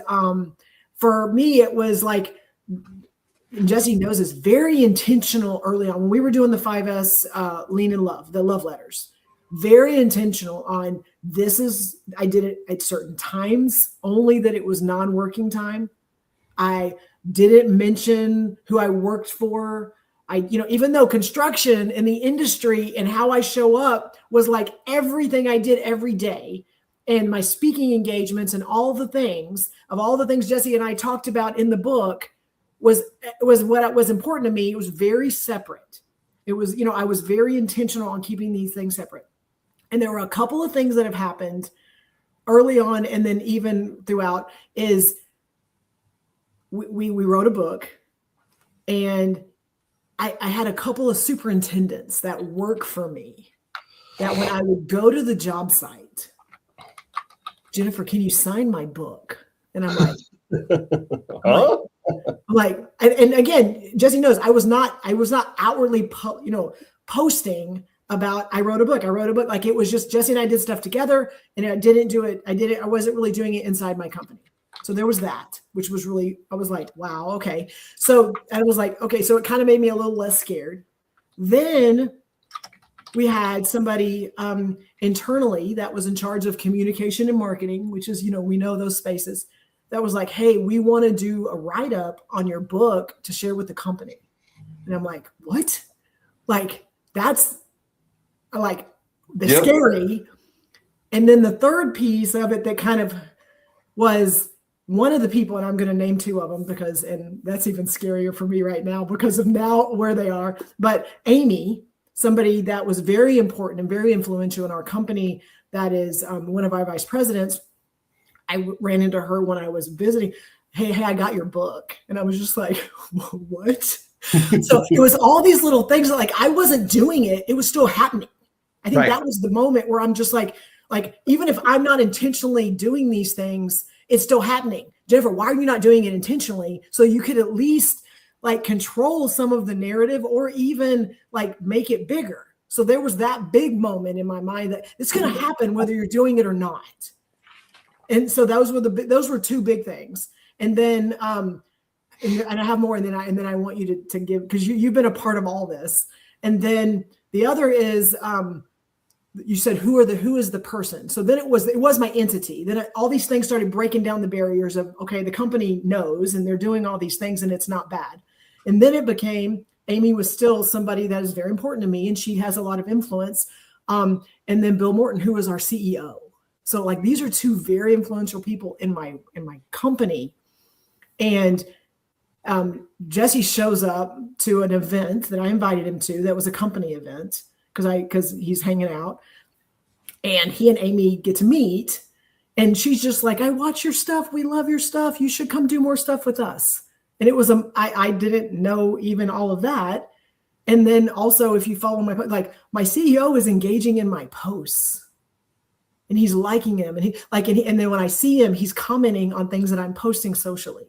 S2: for me, it was like, and Jesse knows this, very intentional early on. When we were doing the 5S Lean in Love, the love letters, very intentional on I did it at certain times, only that it was non-working time. I didn't mention who I worked for. Even though construction and the industry and how I show up was like everything I did every day, and my speaking engagements and all the things Jesse and I talked about in the book was what was important to me. It was very separate. It was, I was very intentional on keeping these things separate. And there were a couple of things that have happened early on, and then even throughout, is we wrote a book, and I had a couple of superintendents that work for me, that when I would go to the job site, Jennifer, can you sign my book? And I'm like, and again, Jesse knows I was not outwardly, posting about, I wrote a book. Like it was just Jesse and I did stuff together, and I wasn't really doing it inside my company. So there was that, which was really, I was like, wow, okay. So I was like, okay, so it kind of made me a little less scared. Then we had somebody internally that was in charge of communication and marketing, which is, we know those spaces, that was like, hey, we want to do a write-up on your book to share with the company. And I'm like, what? Like, that's like the scary. And then the third piece of it that kind of was one of the people, and I'm going to name two of them and that's even scarier for me right now because of now where they are. But Amy, somebody that was very important and very influential in our company, that is one of our vice presidents. I ran into her when I was visiting. Hey, I got your book. And I was just like, what? So it was all these little things that, like, I wasn't doing it. It was still happening. I think that was the moment where I'm just like, even if I'm not intentionally doing these things, it's still happening. Jennifer, why are you not doing it intentionally? So you could at least like control some of the narrative, or even like make it bigger. So there was that big moment in my mind that it's going to happen whether you're doing it or not. And so those were two big things. And then, and I have more, and then I want you to give, because you've been a part of all this. And then the other is, you said, who is the person? So then it was my entity. Then all these things started breaking down the barriers of, okay, the company knows and they're doing all these things and it's not bad. And then it became, Amy was still somebody that is very important to me and she has a lot of influence. And then Bill Morton, who is our CEO. So like, these are two very influential people in my company. And Jesse shows up to an event that I invited him to. That was a company event because he's hanging out, and he and Amy get to meet, and she's just like, I watch your stuff. We love your stuff. You should come do more stuff with us. And it was, I didn't know even all of that. And then also, if you follow my CEO is engaging in my posts and he's liking them. And and then when I see him, he's commenting on things that I'm posting socially.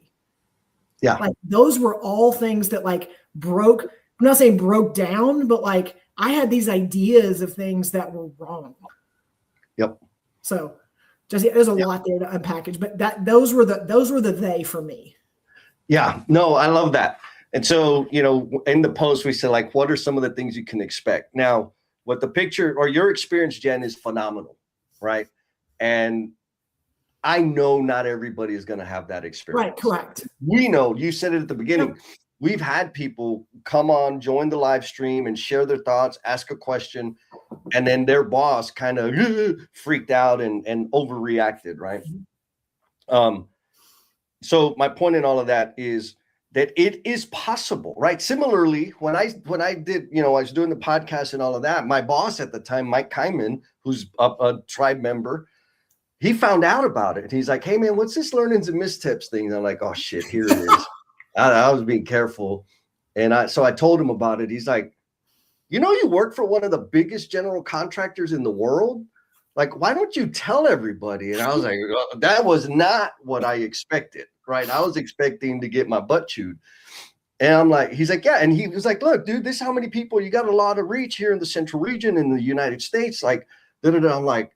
S1: Yeah.
S2: Like those were all things that broke. I'm not saying broke down, but I had these ideas of things that were wrong.
S1: Yep.
S2: So just, there's a lot there to unpackage, but those were the they for me.
S1: Yeah, no, I love that. And so, in the post, we said, what are some of the things you can expect? Now, what the picture or your experience, Jen, is phenomenal, right? And I know not everybody is going to have that experience.
S2: Right, correct.
S1: We know, you said it at the beginning,
S2: Yep.
S1: We've had people come on, join the live stream and share their thoughts, ask a question, and then their boss kind of freaked out and overreacted, right? So my point in all of that is that it is possible, right? Similarly, when I did, I was doing the podcast and all of that, my boss at the time, Mike Kyman, who's a tribe member, he found out about it. He's like, hey man, what's this learnings and mistips thing? And I'm like, oh shit, here it is. I was being careful. And so I told him about it. He's like, you work for one of the biggest general contractors in the world. Why don't you tell everybody? And I was like, that was not what I expected, right? I was expecting to get my butt chewed. And I'm like, he's like, yeah. And he was like, look, dude, this is how many people, you got a lot of reach here in the central region in the United States. I'm like,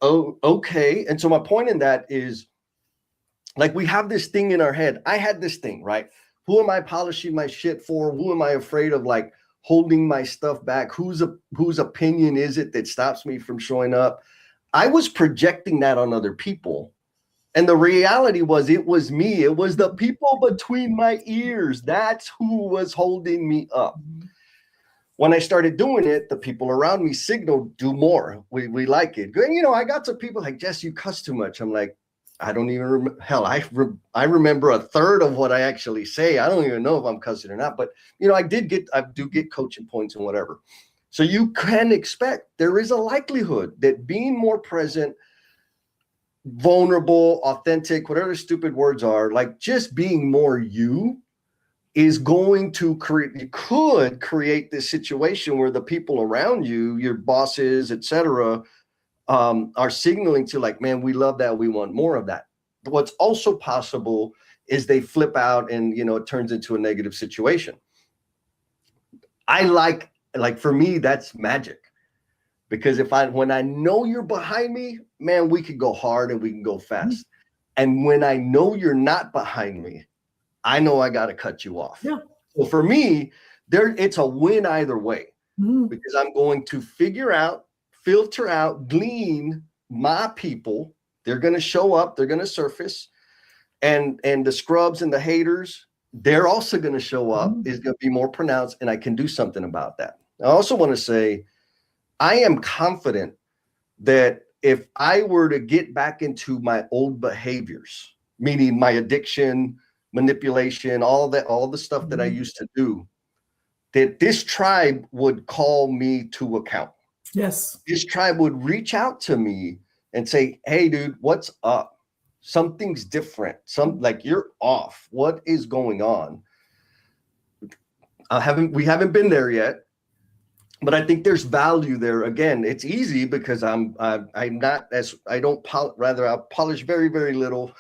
S1: oh, okay. And so my point in that is, we have this thing in our head. I had this thing, right? Who am I polishing my shit for? Who am I afraid of holding my stuff back? Whose opinion is it that stops me from showing up? I was projecting that on other people. And the reality was, it was me. It was the people between my ears. That's who was holding me up. When I started doing it, the people around me signaled, do more. We like it. And, I got some people like, Jess, you cuss too much. I'm like, I don't even remember. Hell, I remember a third of what I actually say. I don't even know if I'm cussing or not. But, I do get coaching points and whatever. So you can expect, there is a likelihood that being more present, vulnerable, authentic, whatever stupid words are, just being more you is going to create this situation where the people around you, your bosses, etc., are signaling to man, we love that. We want more of that. But what's also possible is they flip out and, it turns into a negative situation. I for me, that's magic, because when I know you're behind me, man, we could go hard and we can go fast. And when I know you're not behind me, I know I got to cut you off.
S2: Yeah.
S1: So for me, it's a win either way, because I'm going to filter out, glean my people. They're going to show up. They're going to surface. And the scrubs and the haters, they're also going to show up. Is going to be more pronounced, and I can do something about that. I also want to say, I am confident that if I were to get back into my old behaviors, meaning my addiction, manipulation, all the stuff that I used to do, that this tribe would call me to account.
S2: Yes.
S1: This tribe would reach out to me and say, hey, dude, what's up? Something's different. You're off. What is going on? We haven't been there yet, but I think there's value there. Again, it's easy because I'll polish very, very little.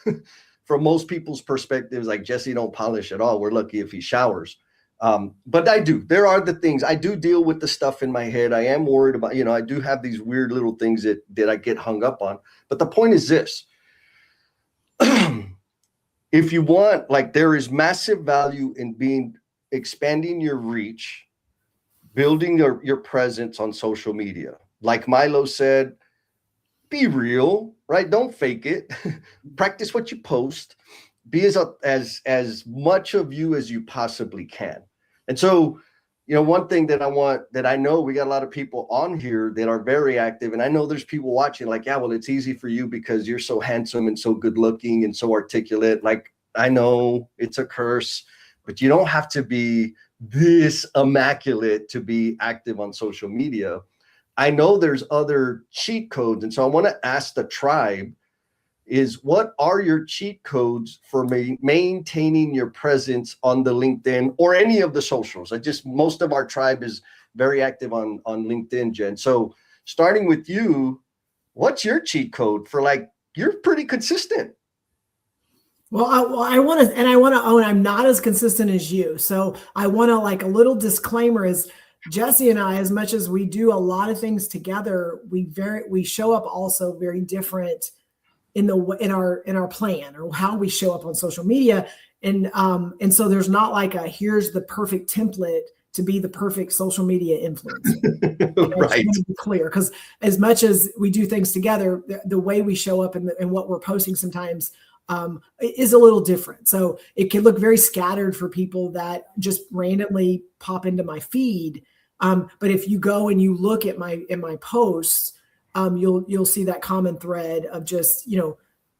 S1: From most people's perspectives, Jesse don't polish at all. We're lucky if he showers. But there are the things I do deal with, the stuff in my head. I am worried about, I do have these weird little things that I get hung up on. But the point is this. If you want, like, there is massive value in expanding your reach, building your presence on social media. Like Milo said, be real, right? Don't fake it. Practice what you post. Be as much of you as you possibly can. And so, one thing that I know we got a lot of people on here that are very active. And I know there's people watching like, yeah, well, it's easy for you because you're so handsome and so good looking and so articulate. Like, I know it's a curse, but you don't have to be this immaculate to be active on social media. I know there's other cheat codes. And so I want to ask the tribe what are your cheat codes for maintaining your presence on the LinkedIn or any of the socials? Most of our tribe is very active on LinkedIn, Jen. So starting with you, what's your cheat code for, like, you're pretty consistent?
S2: Well, I want to own I'm not as consistent as you. So I want to, like, a little disclaimer is Jesse and I, as much as we do a lot of things together, we show up also very different in our plan or how we show up on social media. And so there's not like here's the perfect template to be the perfect social media influencer. Right. To be clear, because as much as we do things together, the way we show up and what we're posting sometimes is a little different. So it can look very scattered for people that just randomly pop into my feed. But if you go and you look at my posts, you'll see that common thread of just,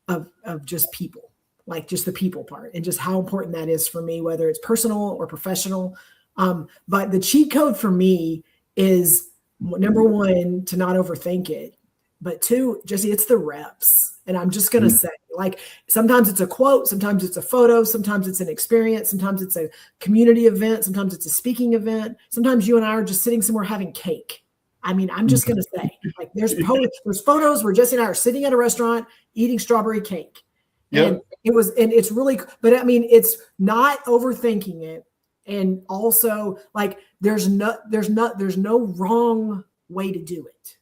S2: of just people, like just the people part and just how important that is for me, whether it's personal or professional. But the cheat code for me is, number one, to not overthink it. But two, Jesse, it's the reps. And I'm just going to say, like, sometimes it's a quote, sometimes it's a photo, sometimes it's an experience, sometimes it's a community event, sometimes it's a speaking event. Sometimes you and I are just sitting somewhere having cake. I mean, I'm just going to say, like, there's photos where Jesse and I are sitting at a restaurant eating strawberry cake. Yep. And it's really, but I mean, it's not overthinking it. And also, like, there's no wrong way to do it.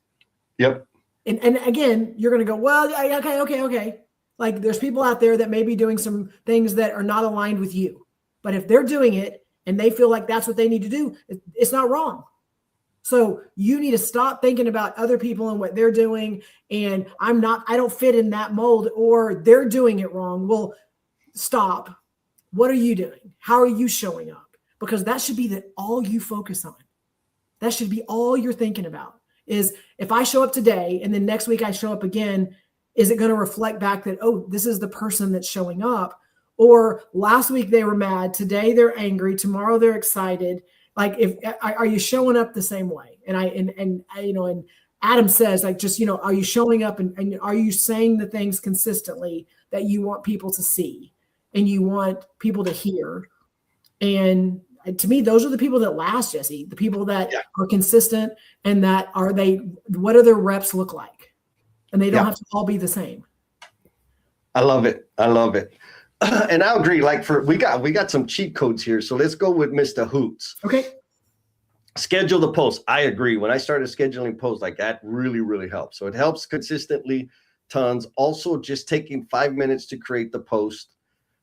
S1: Yep.
S2: And again, you're going to go, well, okay. Like, there's people out there that may be doing some things that are not aligned with you. But if they're doing it and they feel like that's what they need to do, it's not wrong. So you need to stop thinking about other people and what they're doing. And I don't fit in that mold, or they're doing it wrong. Well, stop. What are you doing? How are you showing up? Because that should be all you focus on. That should be all you're thinking about, is if I show up today and then next week I show up again, is it going to reflect back that, oh, this is the person that's showing up? Or last week they were mad, today they're angry, tomorrow they're excited. Like, are you showing up the same way? And Adam says, like, just, are you showing up and are you saying the things consistently that you want people to see and you want people to hear? And to me, those are the people that last, Jesse, the people that are consistent and what do their reps look like? And they don't have to all be the same.
S1: I love it. And I agree. Like, we got some cheat codes here. So let's go with Mr. Hoots.
S2: Okay.
S1: Schedule the post. I agree. When I started scheduling posts, like, that really, really helps. So it helps consistently, tons. Also, just taking 5 minutes to create the post,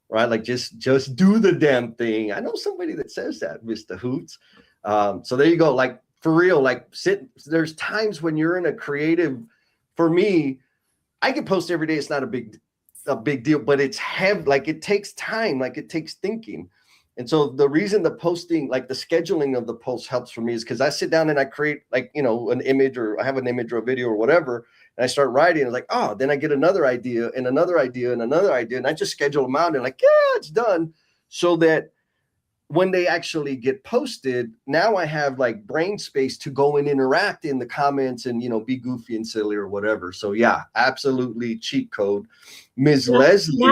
S1: right? Like, just do the damn thing. I know somebody that says that, Mr. Hoots. So there you go. Like, for real, like, there's times when you're in a creative, for me, I can post every day. It's not a big deal, but it's heavy. Like, it takes time, like, it takes thinking. And so the reason the posting, like the scheduling of the post, helps for me is because I sit down and I create, like, an image, or I have an image or a video or whatever, and I start writing, and like, oh, then I get another idea and another idea and another idea, and I just schedule them out and, like, yeah, it's done. So that when they actually get posted, now I have, like, brain space to go and interact in the comments and, be goofy and silly or whatever. So yeah, absolutely cheat code. Ms. Leslie.
S2: Can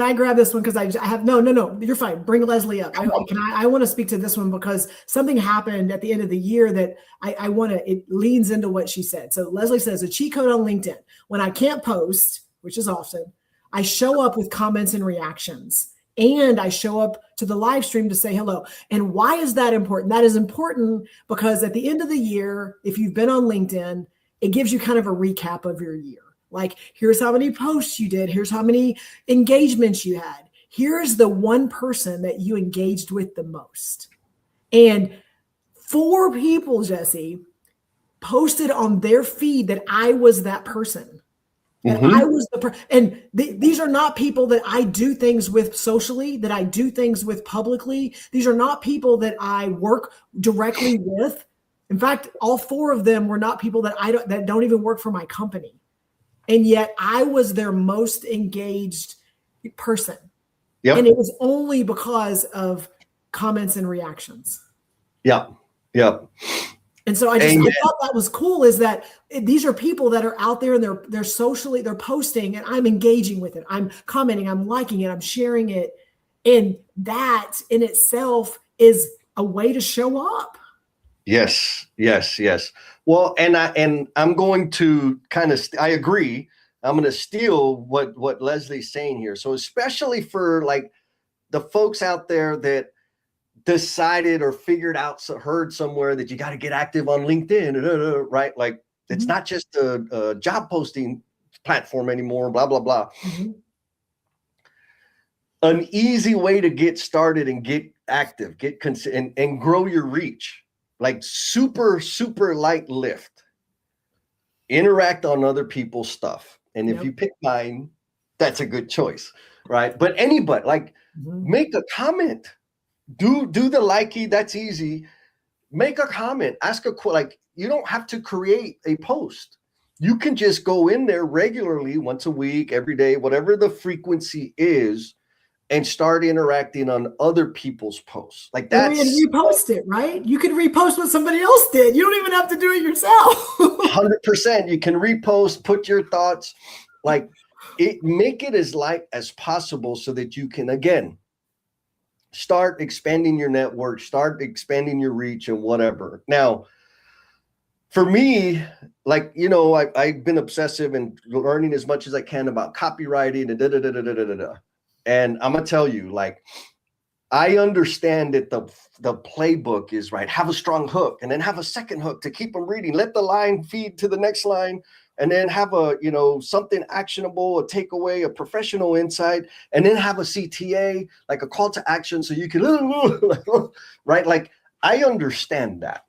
S2: I grab this one? Because I have, no, you're fine. Bring Leslie up. I want to speak to this one because something happened at the end of the year that it leans into what she said. So Leslie says, a cheat code on LinkedIn. When I can't post, which is often, I show up with comments and reactions. and I show up to the live stream to say hello. And why is that important? That is important because at the end of the year, if you've been on LinkedIn, it gives you kind of a recap of your year. Like, here's how many posts you did. Here's how many engagements you had. Here's the one person that you engaged with the most. And 4 people, Jesse, posted on their feed that I was that person. That I was the person. And these are not people that I do things with socially, that I do things with publicly. These are not people that I work directly with. In fact, all 4 of them were not people that don't even work for my company. And yet I was their most engaged person. Yep. And it was only because of comments and reactions.
S1: Yeah. Yeah.
S2: And so I thought that was cool, is that these are people that are out there and they're posting, and I'm engaging with it. I'm commenting, I'm liking it, I'm sharing it. And that in itself is a way to show up.
S1: Yes. Well, and I'm going to I agree. I'm going to steal what Leslie's saying here. So especially for like the folks out there that decided or figured out, heard somewhere that you got to get active on LinkedIn, right? Like it's not just a job posting platform anymore, blah, blah, blah. An easy way to get started and get active, and grow your reach, like super, super light lift, interact on other people's stuff. And if you pick mine, that's a good choice, right? But anybody, like make a comment. Do the likey, that's easy. Make a comment, ask like you don't have to create a post. You can just go in there regularly, once a week, every day, whatever the frequency is, and start interacting on other people's posts. Like that's
S2: and repost it, right? You can repost what somebody else did. You don't even have to do it yourself.
S1: 100%. You can repost, put your thoughts, like make it as light as possible so that you can, again, start expanding your network, start expanding your reach and whatever. Now, for me, like, I've been obsessive and learning as much as I can about copywriting and And I'm going to tell you, like, I understand that the playbook is, right, have a strong hook and then have a second hook to keep them reading. Let the line feed to the next line. And then have something actionable, a takeaway, a professional insight, and then have a CTA, like a call to action, so you can, right? Like, I understand that.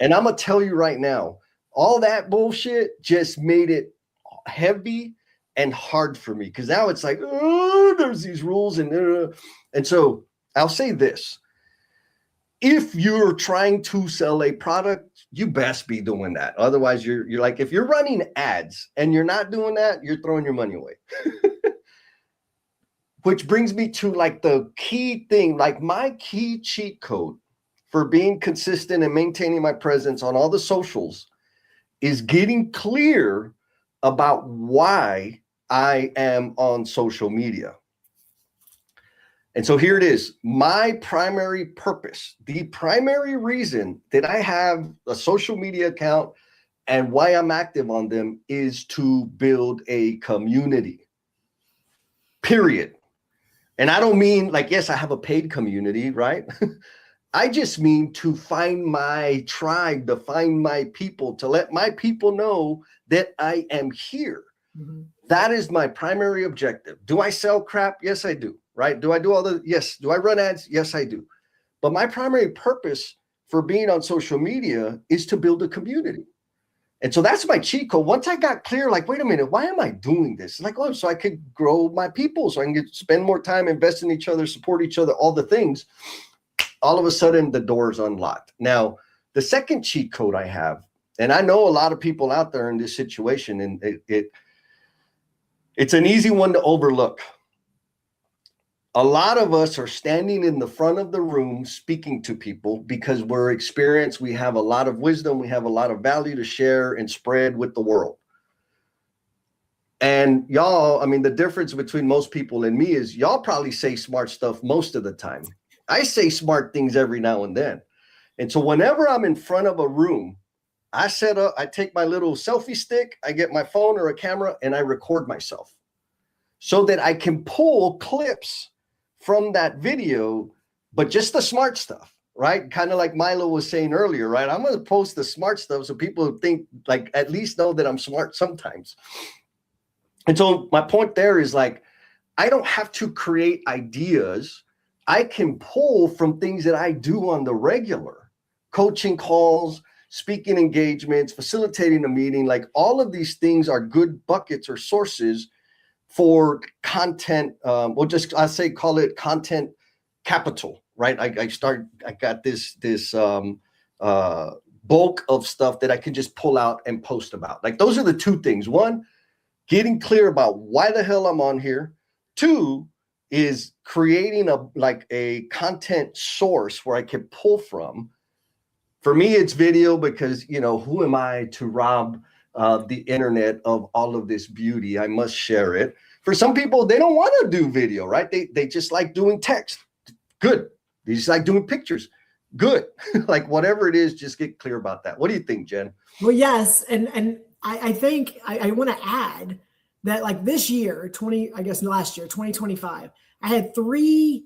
S1: And I'm going to tell you right now, all that bullshit just made it heavy and hard for me, because now it's like, oh, there's these rules. And so I'll say this. If you're trying to sell a product, you best be doing that. Otherwise, you're like, if you're running ads and you're not doing that, you're throwing your money away. Which brings me to like the key thing, like my key cheat code for being consistent and maintaining my presence on all the socials is getting clear about why I am on social media. And so here it is. My primary purpose, the primary reason that I have a social media account and why I'm active on them is to build a community, period. And I don't mean like, yes, I have a paid community, right? I just mean to find my tribe, to find my people, to let my people know that I am here. That is my primary objective. Do I sell crap? Yes, I do. Right? Do I do yes. Do I run ads? Yes, I do. But my primary purpose for being on social media is to build a community. And so that's my cheat code. Once I got clear, like, wait a minute, why am I doing this? Like, oh, so I could grow my people, so I can spend more time, invest in each other, support each other, all the things. All of a sudden, the door's unlocked. Now, the second cheat code I have, and I know a lot of people out there in this situation, and it's an easy one to overlook. A lot of us are standing in the front of the room speaking to people because we're experienced. We have a lot of wisdom. We have a lot of value to share and spread with the world. And y'all, I mean, the difference between most people and me is y'all probably say smart stuff most of the time. I say smart things every now and then. And so whenever I'm in front of a room, I take my little selfie stick, I get my phone or a camera, and I record myself so that I can pull clips from that video, but just the smart stuff, right? Kind of like Milo was saying earlier, right? I'm going to post the smart stuff so people think, like, at least know that I'm smart sometimes. And so my point there is, like, I don't have to create ideas. I can pull from things that I do on the regular, coaching calls, speaking engagements, facilitating a meeting. Like, all of these things are good buckets or sources for content. Call it content capital, right? I got this bulk of stuff that I can just pull out and post about. Like, those are the two things. One, getting clear about why the hell I'm on here. Two is creating a content source where I can pull from. For me, it's video, because, who am I to rob the internet of all of this beauty? I must share it. For some people, they don't want to do video, right? They just like doing text. Good. They just like doing pictures. Good. Like, whatever it is, just get clear about that. What do you think, Jen?
S2: Well, yes. And I think I want to add that, like, this year, last year, 2025, I had 3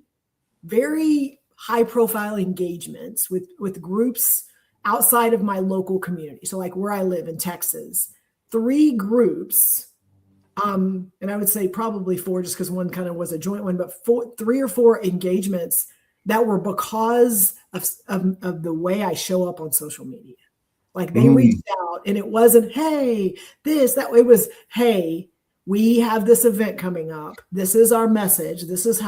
S2: very high profile engagements with groups outside of my local community. So, like, where I live in Texas, 3 groups, and I would say probably 4, just because one kind of was a joint one, but 3 or 4 engagements that were because of the way I show up on social media. Like, they reached out, and it wasn't, hey, it was, hey, we have this event coming up. This is our message. This is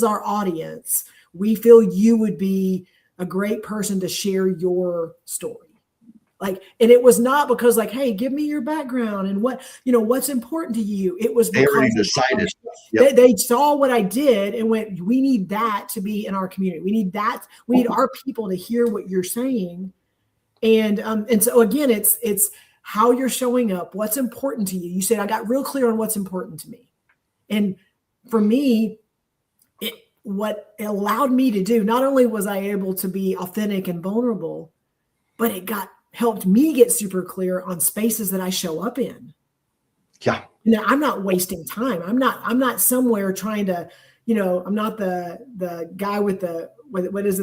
S2: our audience. We feel you would be a great person to share your story. Like, and it was not because, like, hey, give me your background and what's important to you. It was because
S1: they already decided.
S2: Yep. They saw what I did and went, we need that to be in our community. We need that. We need our people to hear what you're saying. And so again, it's how you're showing up, what's important to you. You said, I got real clear on what's important to me. And for me, what it allowed me to do, not only was I able to be authentic and vulnerable, but it helped me get super clear on spaces that I show up in.
S1: Yeah.
S2: Now, I'm not wasting time. I'm not somewhere trying to, I'm not the guy with the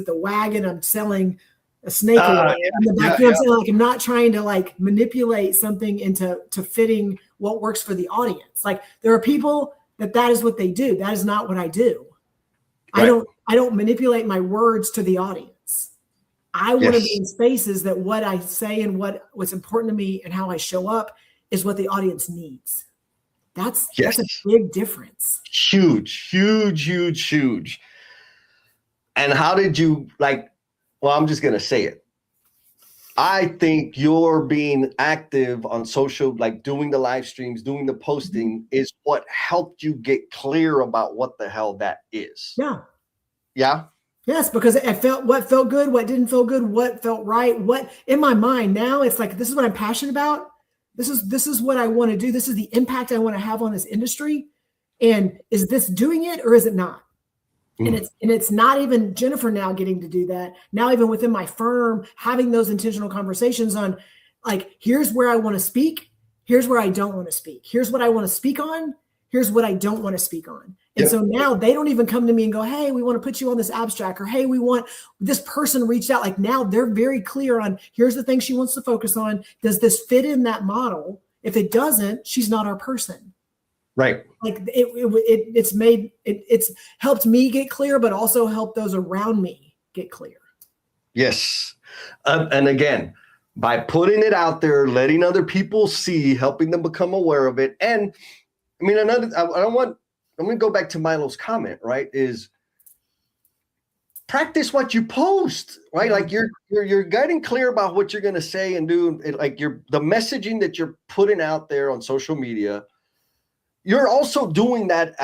S2: wagon. I'm selling a snake oil in the back. Like, I'm not trying to, like, manipulate something into fitting what works for the audience. Like, there are people that is what they do. That is not what I do. Right. I don't manipulate my words to the audience. I want to be in spaces that what I say and what's important to me and how I show up is what the audience needs. That's a big difference.
S1: Huge, huge, huge, huge. And how did you, like, well, I'm just going to say it. I think you're being active on social, like doing the live streams, doing the posting, is what helped you get clear about what the hell that is.
S2: Yeah.
S1: Yeah.
S2: Yes, because what felt good, what didn't feel good, what felt right, what in my mind now, it's like, this is what I'm passionate about. This is what I want to do. This is the impact I want to have on this industry. And is this doing it or is it not? And it's not even Jennifer now getting to do that. Now, even within my firm, having those intentional conversations on, like, here's where I want to speak. Here's where I don't want to speak. Here's what I want to speak on. Here's what I don't want to speak on. And so now they don't even come to me and go, hey, we want to put you on this abstract, or hey, we want this person reached out. Like, now they're very clear on, here's the thing she wants to focus on. Does this fit in that model? If it doesn't, she's not our person.
S1: Right.
S2: Like, it's helped me get clear, but also helped those around me get clear. Yes.
S1: And again, by putting it out there, letting other people see, helping them become aware of it. And I mean, I'm going to go back to Milo's comment, right? Is practice what you post, right? Like, you're getting clear about what you're going to say and do. Like, the messaging that you're putting out there on social media, you're also doing that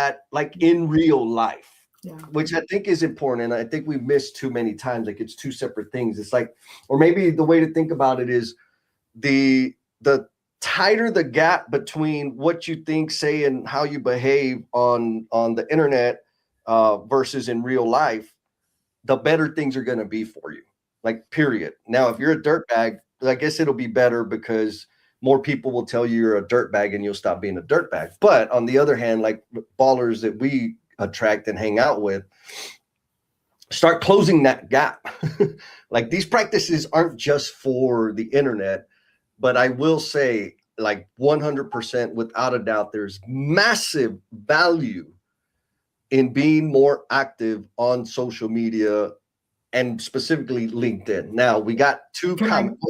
S1: in real life, which I think is important. And I think we've missed too many times. Like, it's two separate things. It's like, or maybe the way to think about it is the tighter the gap between what you think, say, and how you behave on the internet versus in real life, the better things are going to be for you. Like, period. Now, if you're a dirtbag, I guess it'll be better because more people will tell you you're a dirtbag and you'll stop being a dirtbag. But on the other hand, like ballers that we attract and hang out with, start closing that gap. Like, these practices aren't just for the internet, but I will say, like, 100% without a doubt, there's massive value in being more active on social media, and specifically LinkedIn. Now, we got two comments.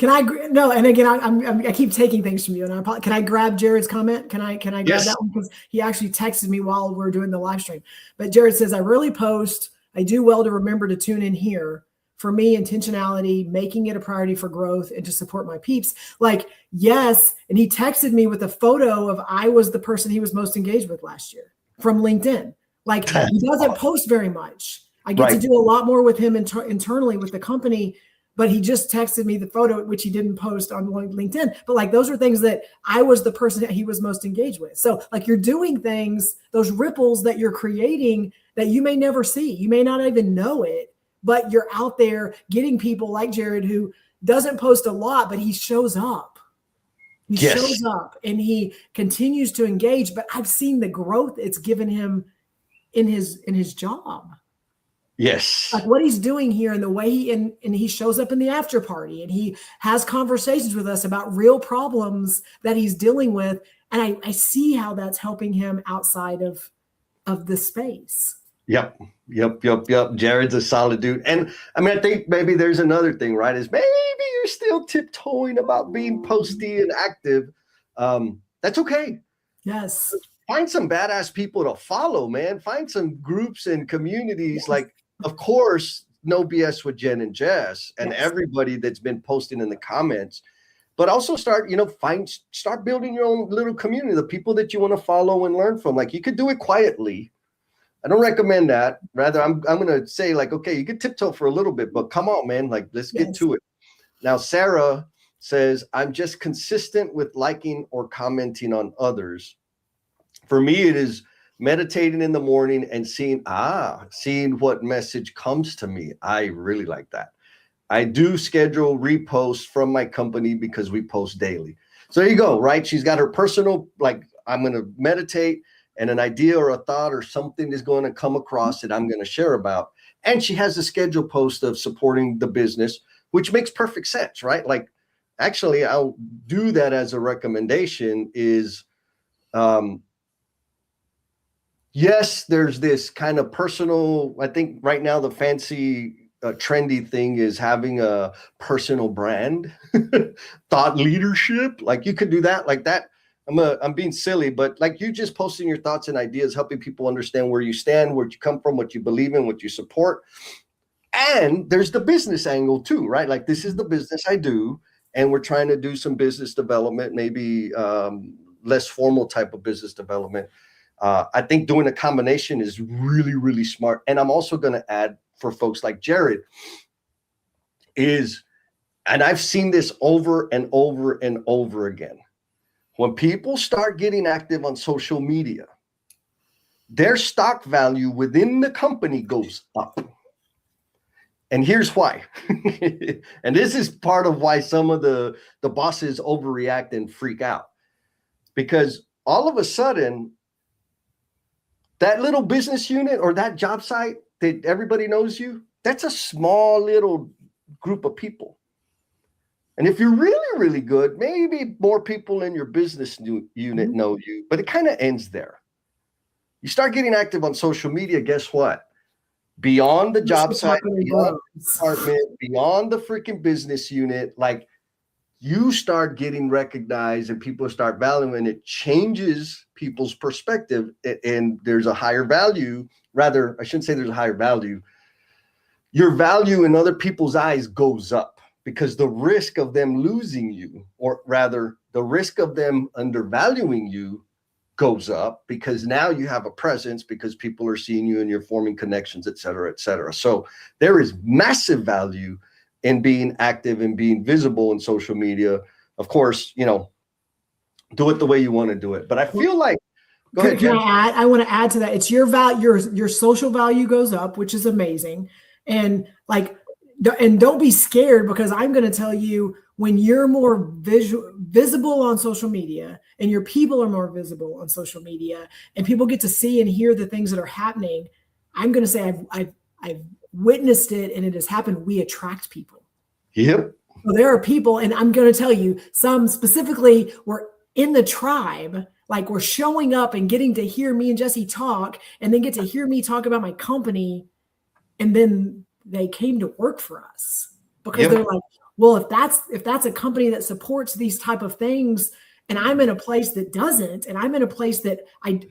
S2: No, and again, I keep taking things from you, and I apologize. Can I grab Jared's comment? Can I grab that one? Because he actually texted me while we're doing the live stream. But Jared says, I really post. I do well to remember to tune in here. For me, intentionality, making it a priority for growth and to support my peeps. Like, yes. And he texted me with a photo of I was the person he was most engaged with last year from LinkedIn. Like, he doesn't post very much. I get to do a lot more with him internally with the company. But he just texted me the photo, which he didn't post on LinkedIn. But like, those are things that I was the person that he was most engaged with. So like, you're doing things, those ripples that you're creating that you may never see. You may not even know it, but you're out there getting people like Jared, who doesn't post a lot, but he shows up. He shows up and he continues to engage. But I've seen the growth it's given him in his job.
S1: Yes.
S2: Like what he's doing here and the way and he shows up in the after party and he has conversations with us about real problems that he's dealing with. And I see how that's helping him outside of the space.
S1: Yep. Jared's a solid dude. And I mean, I think maybe there's another thing, right? Is maybe you're still tiptoeing about being posty and active. That's okay.
S2: Yes.
S1: Find some badass people to follow, man. Find some groups and communities. Like, of course, no BS with Jen and Jess and everybody that's been posting in the comments, but also start building your own little community, the people that you want to follow and learn from. Like, you could do it quietly. I don't recommend that. Rather, I'm going to say, like, okay, you could tiptoe for a little bit, but come on, man, like, let's get to it. Now, Sarah says, I'm just consistent with liking or commenting on others. For me, it is meditating in the morning and seeing what message comes to me. I really like that. I do schedule reposts from my company because we post daily. So there you go, right? She's got her personal, like, I'm going to meditate and an idea or a thought or something is going to come across that I'm going to share about. And she has a schedule post of supporting the business, which makes perfect sense, right? Like, actually, I'll do that as a recommendation is, yes, there's this kind of personal, I think right now the fancy trendy thing is having a personal brand, thought leadership. Like, you could do that like that. I'm being silly, but like, you just posting your thoughts and ideas, helping people understand where you stand, where you come from, what you believe in, what you support. And there's the business angle too, right? Like, this is the business I do, and we're trying to do some business development, maybe less formal type of business development. I think doing a combination is really, really smart. And I'm also going to add, for folks like Jared, and I've seen this over and over and over again. When people start getting active on social media, their stock value within the company goes up. And here's why. And this is part of why some of the bosses overreact and freak out. Because all of a sudden, that little business unit or that job site that everybody knows you, that's a small little group of people. And if you're really, really good, maybe more people in your business unit know you, but it kind of ends there. You start getting active on social media, guess what? Beyond the job site, beyond the department, beyond the freaking business unit, like, you start getting recognized and people start valuing it. Changes people's perspective, and there's a higher value. Rather, I shouldn't say there's a higher value. Your value in other people's eyes goes up because the risk of them losing you, or rather the risk of them undervaluing you, goes up because now you have a presence because people are seeing you and you're forming connections, et cetera, et cetera. So there is massive value in being active and being visible in social media. Of course, do it the way you want to do it. But I feel like, go ahead, Jen.
S2: I want to add to that. It's your value, your social value goes up, which is amazing. And like, and don't be scared, because I'm going to tell you, when you're more visible on social media and your people are more visible on social media and people get to see and hear the things that are happening, I'm going to say I've witnessed it and it has happened. We attract people.
S1: Yep.
S2: So there are people, and I'm going to tell you, some specifically were in the tribe, like we're showing up and getting to hear me and Jesse talk and then get to hear me talk about my company. And then they came to work for us because they're like, well, if that's a company that supports these type of things and I'm in a place that doesn't, and I'm in a place that I'm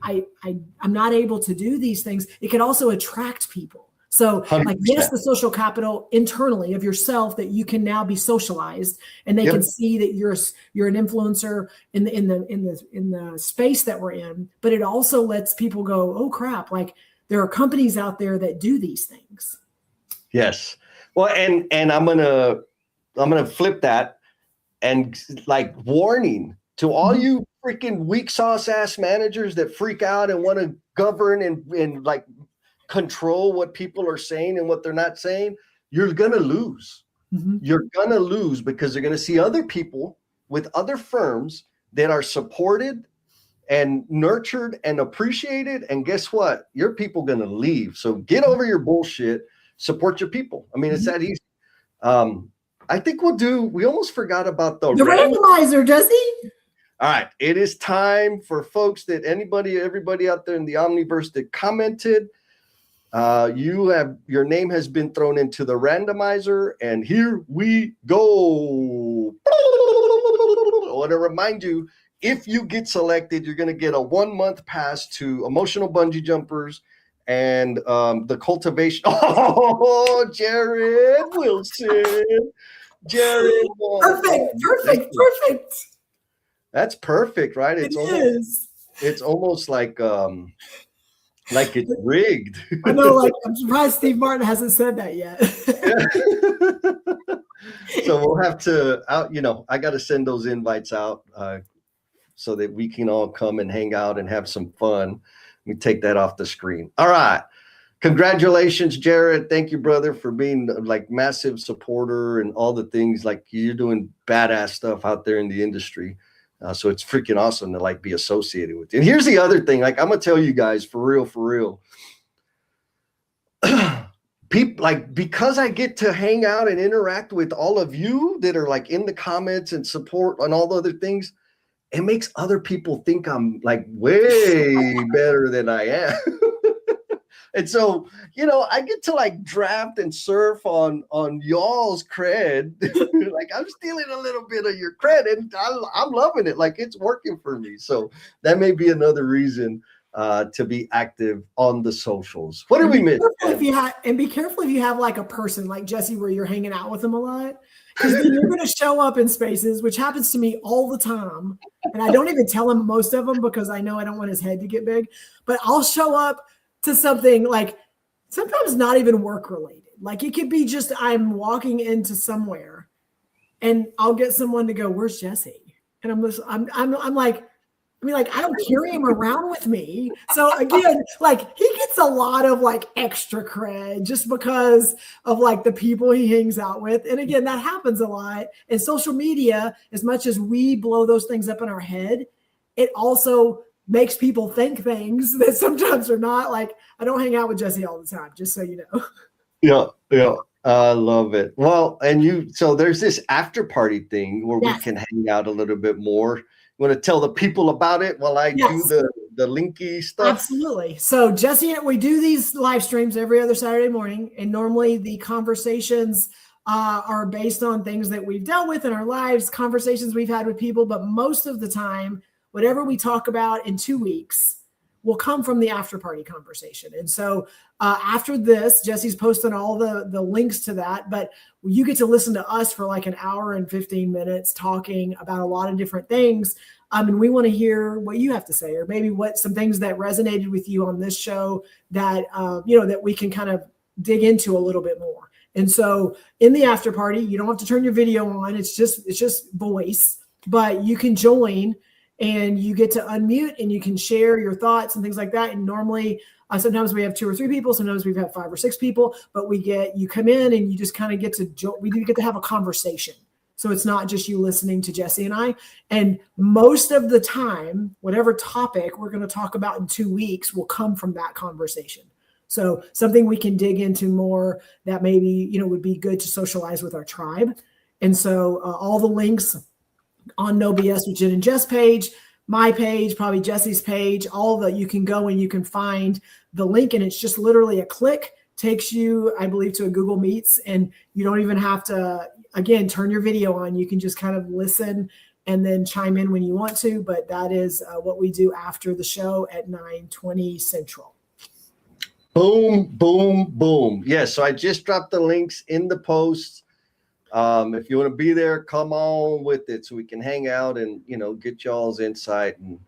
S2: not able to do these things, it could also attract people. So 100%. Like, yes, the social capital internally of yourself that you can now be socialized and they can see that you're an influencer in the space that we're in, but it also lets people go, oh crap, like there are companies out there that do these things.
S1: Yes. Well, and I'm gonna flip that and like warning to all you freaking weak sauce ass managers that freak out and want to govern and like control what people are saying and what they're not saying. You're gonna lose. You're gonna lose because they're gonna see other people with other firms that are supported and nurtured and appreciated. And guess what? Your people gonna leave. So get over your bullshit. Support your people. I mean, it's that easy. I think we almost forgot about the
S2: randomizer, Jesse.
S1: All right. It is time for folks everybody out there in the Omniverse that commented. Your name has been thrown into the randomizer, and here we go. I want to remind you, if you get selected, you're going to get a 1-month pass to Emotional Bungee Jumpers and the cultivation. Oh, Jared Wilson. Jared.
S2: Perfect.
S1: That's perfect, right? It's almost like it's rigged.
S2: I know, like I'm surprised Steve Martin hasn't said that yet.
S1: So we'll have to I got to send those invites out so that we can all come and hang out and have some fun. Let me take that off the screen. All right. Congratulations, Jared. Thank you, brother, for being like massive supporter and all the things. Like, you're doing badass stuff out there in the industry. So it's freaking awesome to like be associated with you. And here's the other thing. Like, I'm going to tell you guys for real. People, like, because I get to hang out and interact with all of you that are like in the comments and support and all the other things, it makes other people think I'm like way better than I am. And so, I get to like draft and surf on y'all's cred. Like, I'm stealing a little bit of your credit. I'm loving it. Like, it's working for me. So that may be another reason to be active on the socials. What did we miss?
S2: Be careful if you have like a person like Jesse where you're hanging out with them a lot. Because then you're going to show up in spaces, which happens to me all the time. And I don't even tell him most of them because I know I don't want his head to get big. But I'll show up to something like sometimes not even work related. Like, it could be just I'm walking into somewhere and I'll get someone to go, where's Jesse? And I'm like, I don't carry him around with me. So again, like, he gets a lot of like extra cred just because of like the people he hangs out with. And again, that happens a lot. And social media, as much as we blow those things up in our head, it also makes people think things that sometimes are not. Like, I don't hang out with Jesse all the time, just so you know.
S1: Yeah. I love it. Well, so there's this after party thing where we can hang out a little bit more. You want to tell the people about it while I do the linky stuff?
S2: Absolutely. So Jesse, we do these live streams every other Saturday morning, and normally the conversations are based on things that we've dealt with in our lives, conversations we've had with people, but most of the time, whatever we talk about in 2 weeks will come from the after party conversation. And so after this, Jesse's posting all the links to that, but you get to listen to us for like an hour and 15 minutes talking about a lot of different things. And we want to hear what you have to say, or maybe some things that resonated with you on this show that, that we can kind of dig into a little bit more. And so in the after party, you don't have to turn your video on. It's just voice, but you can join and you get to unmute and you can share your thoughts and things like that. And normally, sometimes we have 2 or 3 people, sometimes we've had 5 or 6 people, but you come in and you just kind of we get to have a conversation. So it's not just you listening to Jesse and I. And most of the time, whatever topic we're going to talk about in 2 weeks will come from that conversation. So something we can dig into more that maybe, you know, would be good to socialize with our tribe. And so all the links on No BS with Jen and Jess page, my page, probably Jesse's page, all that you can go and you can find the link, and it's just literally a click, takes you, I believe, to a Google Meets, and you don't even have to, again, turn your video on. You can just kind of listen and then chime in when you want to, but that is what we do after the show at 9:20 Central.
S1: Boom, boom, boom. Yeah, so I just dropped the links in the post. If you want to be there, come on with it so we can hang out and, you know, get y'all's insight and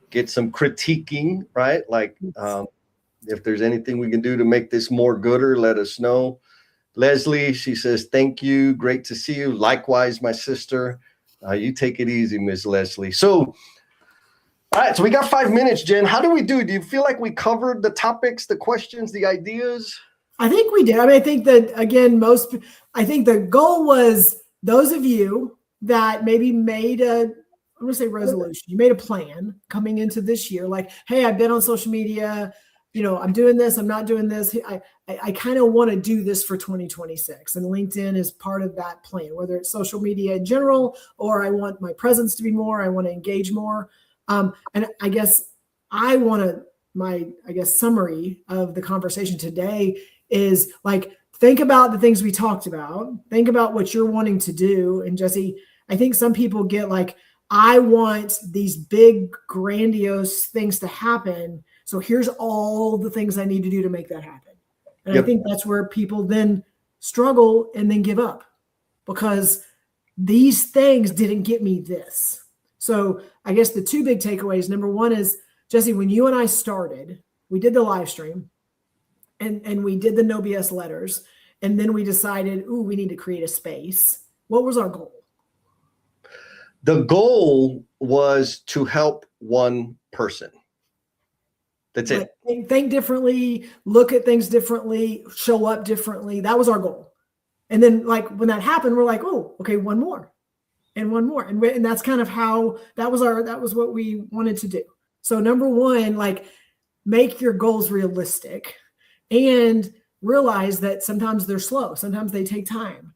S1: get some critiquing, right? Like if there's anything we can do to make this more gooder, let us know. Leslie, she says, thank you. Great to see you. Likewise, my sister. You take it easy, Miss Leslie. So, all right, so we got 5 minutes, Jen. How do we do? Do you feel like we covered the topics, the questions, the ideas?
S2: I think we did. I mean, I think that, again, I think the goal was those of you that maybe made I'm going to say resolution. You made a plan coming into this year. Like, hey, I've been on social media. You know, I'm doing this. I'm not doing this. I kind of want to do this for 2026. And LinkedIn is part of that plan, whether it's social media in general, or I want my presence to be more. I want to engage more. And I guess my summary of the conversation today is like, think about the things we talked about. Think about what you're wanting to do. And Jesse, I think some people get like, I want these big, grandiose things to happen. So here's all the things I need to do to make that happen. And I think that's where people then struggle and then give up, because these things didn't get me this. So I guess the 2 big takeaways, number one is, Jesse, when you and I started, we did the live stream and we did the No BS letters. And then we decided, we need to create a space. What was our goal?
S1: The goal was to help one person. That's it.
S2: Think differently, look at things differently, show up differently. That was our goal. And then like when that happened, we're like, oh, okay, one more and one more. And that's kind of how that was what we wanted to do. So number one, like, make your goals realistic and realize that sometimes they're slow. Sometimes they take time.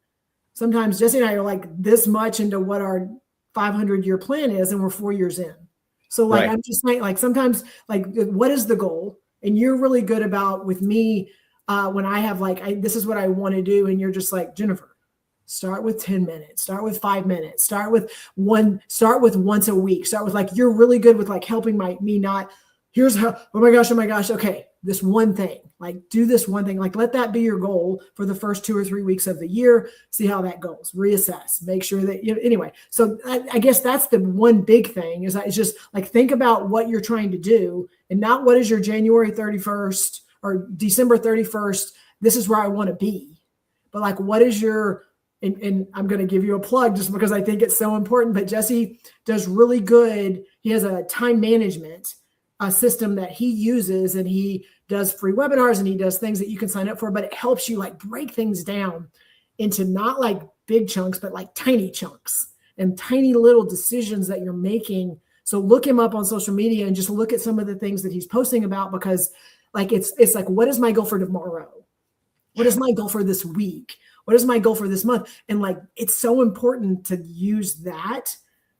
S2: Sometimes Jesse and I are like this much into what our 500-year plan is, and we're 4 years in. So like, right. I'm just saying, like, sometimes like, what is the goal? And you're really good about with me when I have like, this is what I want to do. And you're just like, Jennifer, start with 10 minutes, start with 5 minutes, start with once a week. Start with like, you're really good with like helping me not, here's how, oh my gosh. Okay. This one thing, like do this one thing, like let that be your goal for the first 2 or 3 weeks of the year. See how that goes, reassess, make sure that anyway. So I guess that's the one big thing is it's just like, think about what you're trying to do and not what is your January 31st or December 31st. This is where I want to be, but like, what is your, and I'm going to give you a plug just because I think it's so important, but Jesse does really good. He has a time management system that he uses, and he does free webinars and he does things that you can sign up for, but it helps you like break things down into not like big chunks, but like tiny chunks and tiny little decisions that you're making. So look him up on social media and just look at some of the things that he's posting about, because like, it's like, what is my goal for tomorrow? What is my goal for this week? What is my goal for this month? And like, it's so important to use that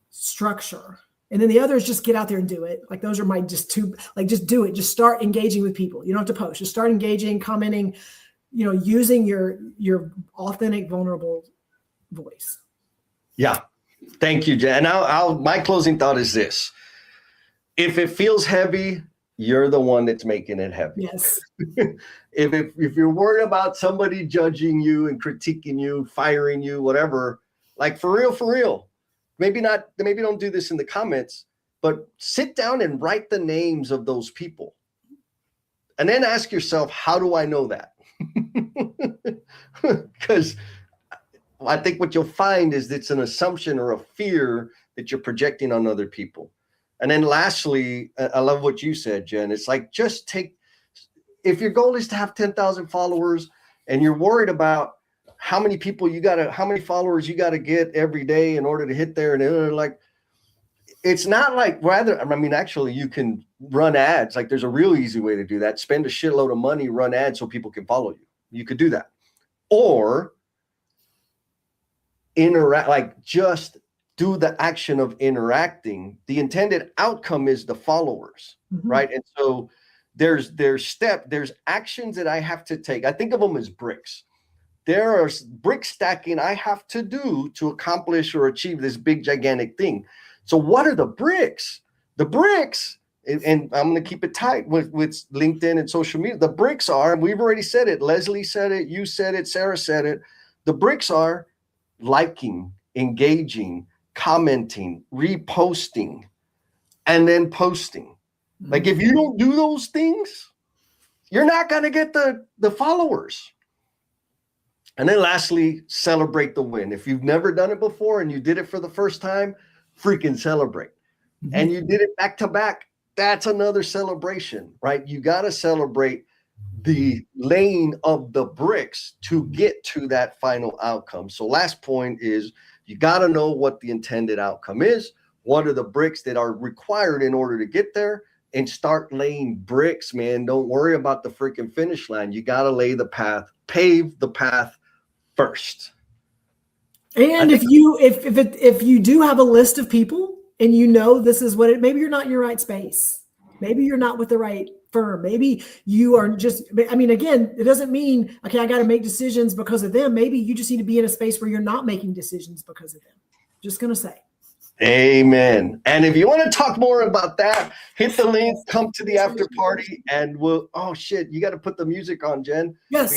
S2: structure. And then the other is just get out there and do it. Like those are my just two, like just do it. Just start engaging with people. You don't have to post. Just start engaging, commenting, using your authentic, vulnerable voice. Yeah.
S1: Thank you, Jen. And my closing thought is this. If it feels heavy, you're the one that's making it heavy.
S2: Yes.
S1: If you're worried about somebody judging you and critiquing you, firing you, whatever, like for real. Maybe don't do this in the comments, but sit down and write the names of those people. And then ask yourself, how do I know that? Because I think what you'll find is it's an assumption or a fear that you're projecting on other people. And then lastly, I love what you said, Jen. It's like, if your goal is to have 10,000 followers and you're worried about how many people you gotta, how many followers you gotta get every day in order to hit there. And they're like, it's not like, rather, I mean, actually you can run ads. Like there's a real easy way to do that. Spend a shitload of money, run ads so people can follow you. You could do that. Or interact, like just do the action of interacting. The intended outcome is the followers, right? And so there's actions that I have to take. I think of them as bricks. There are brick stacking I have to do to accomplish or achieve this big, gigantic thing. So what are the bricks? The bricks, and I'm going to keep it tight with LinkedIn and social media. The bricks are, and we've already said it, Leslie said it, you said it, Sarah said it. The bricks are liking, engaging, commenting, reposting, and then posting. Like if you don't do those things, you're not going to get the followers. And then lastly, celebrate the win. If you've never done it before and you did it for the first time, freaking celebrate. And you did it back to back, that's another celebration, right? You got to celebrate the laying of the bricks to get to that final outcome. So last point is you got to know what the intended outcome is. What are the bricks that are required in order to get there? And start laying bricks, man. Don't worry about the freaking finish line. You got to lay the path, pave the path first.
S2: And if you do have a list of people and you know this is what maybe you're not in your right space. Maybe you're not with the right firm. Maybe you are just, I mean, again, it doesn't mean, okay, I got to make decisions because of them. Maybe you just need to be in a space where you're not making decisions because of them. Just going to say.
S1: Amen. And if you want to talk more about that, hit the link, come to the after party, and we'll, oh shit, you got to put the music on, Jen.
S2: Yes.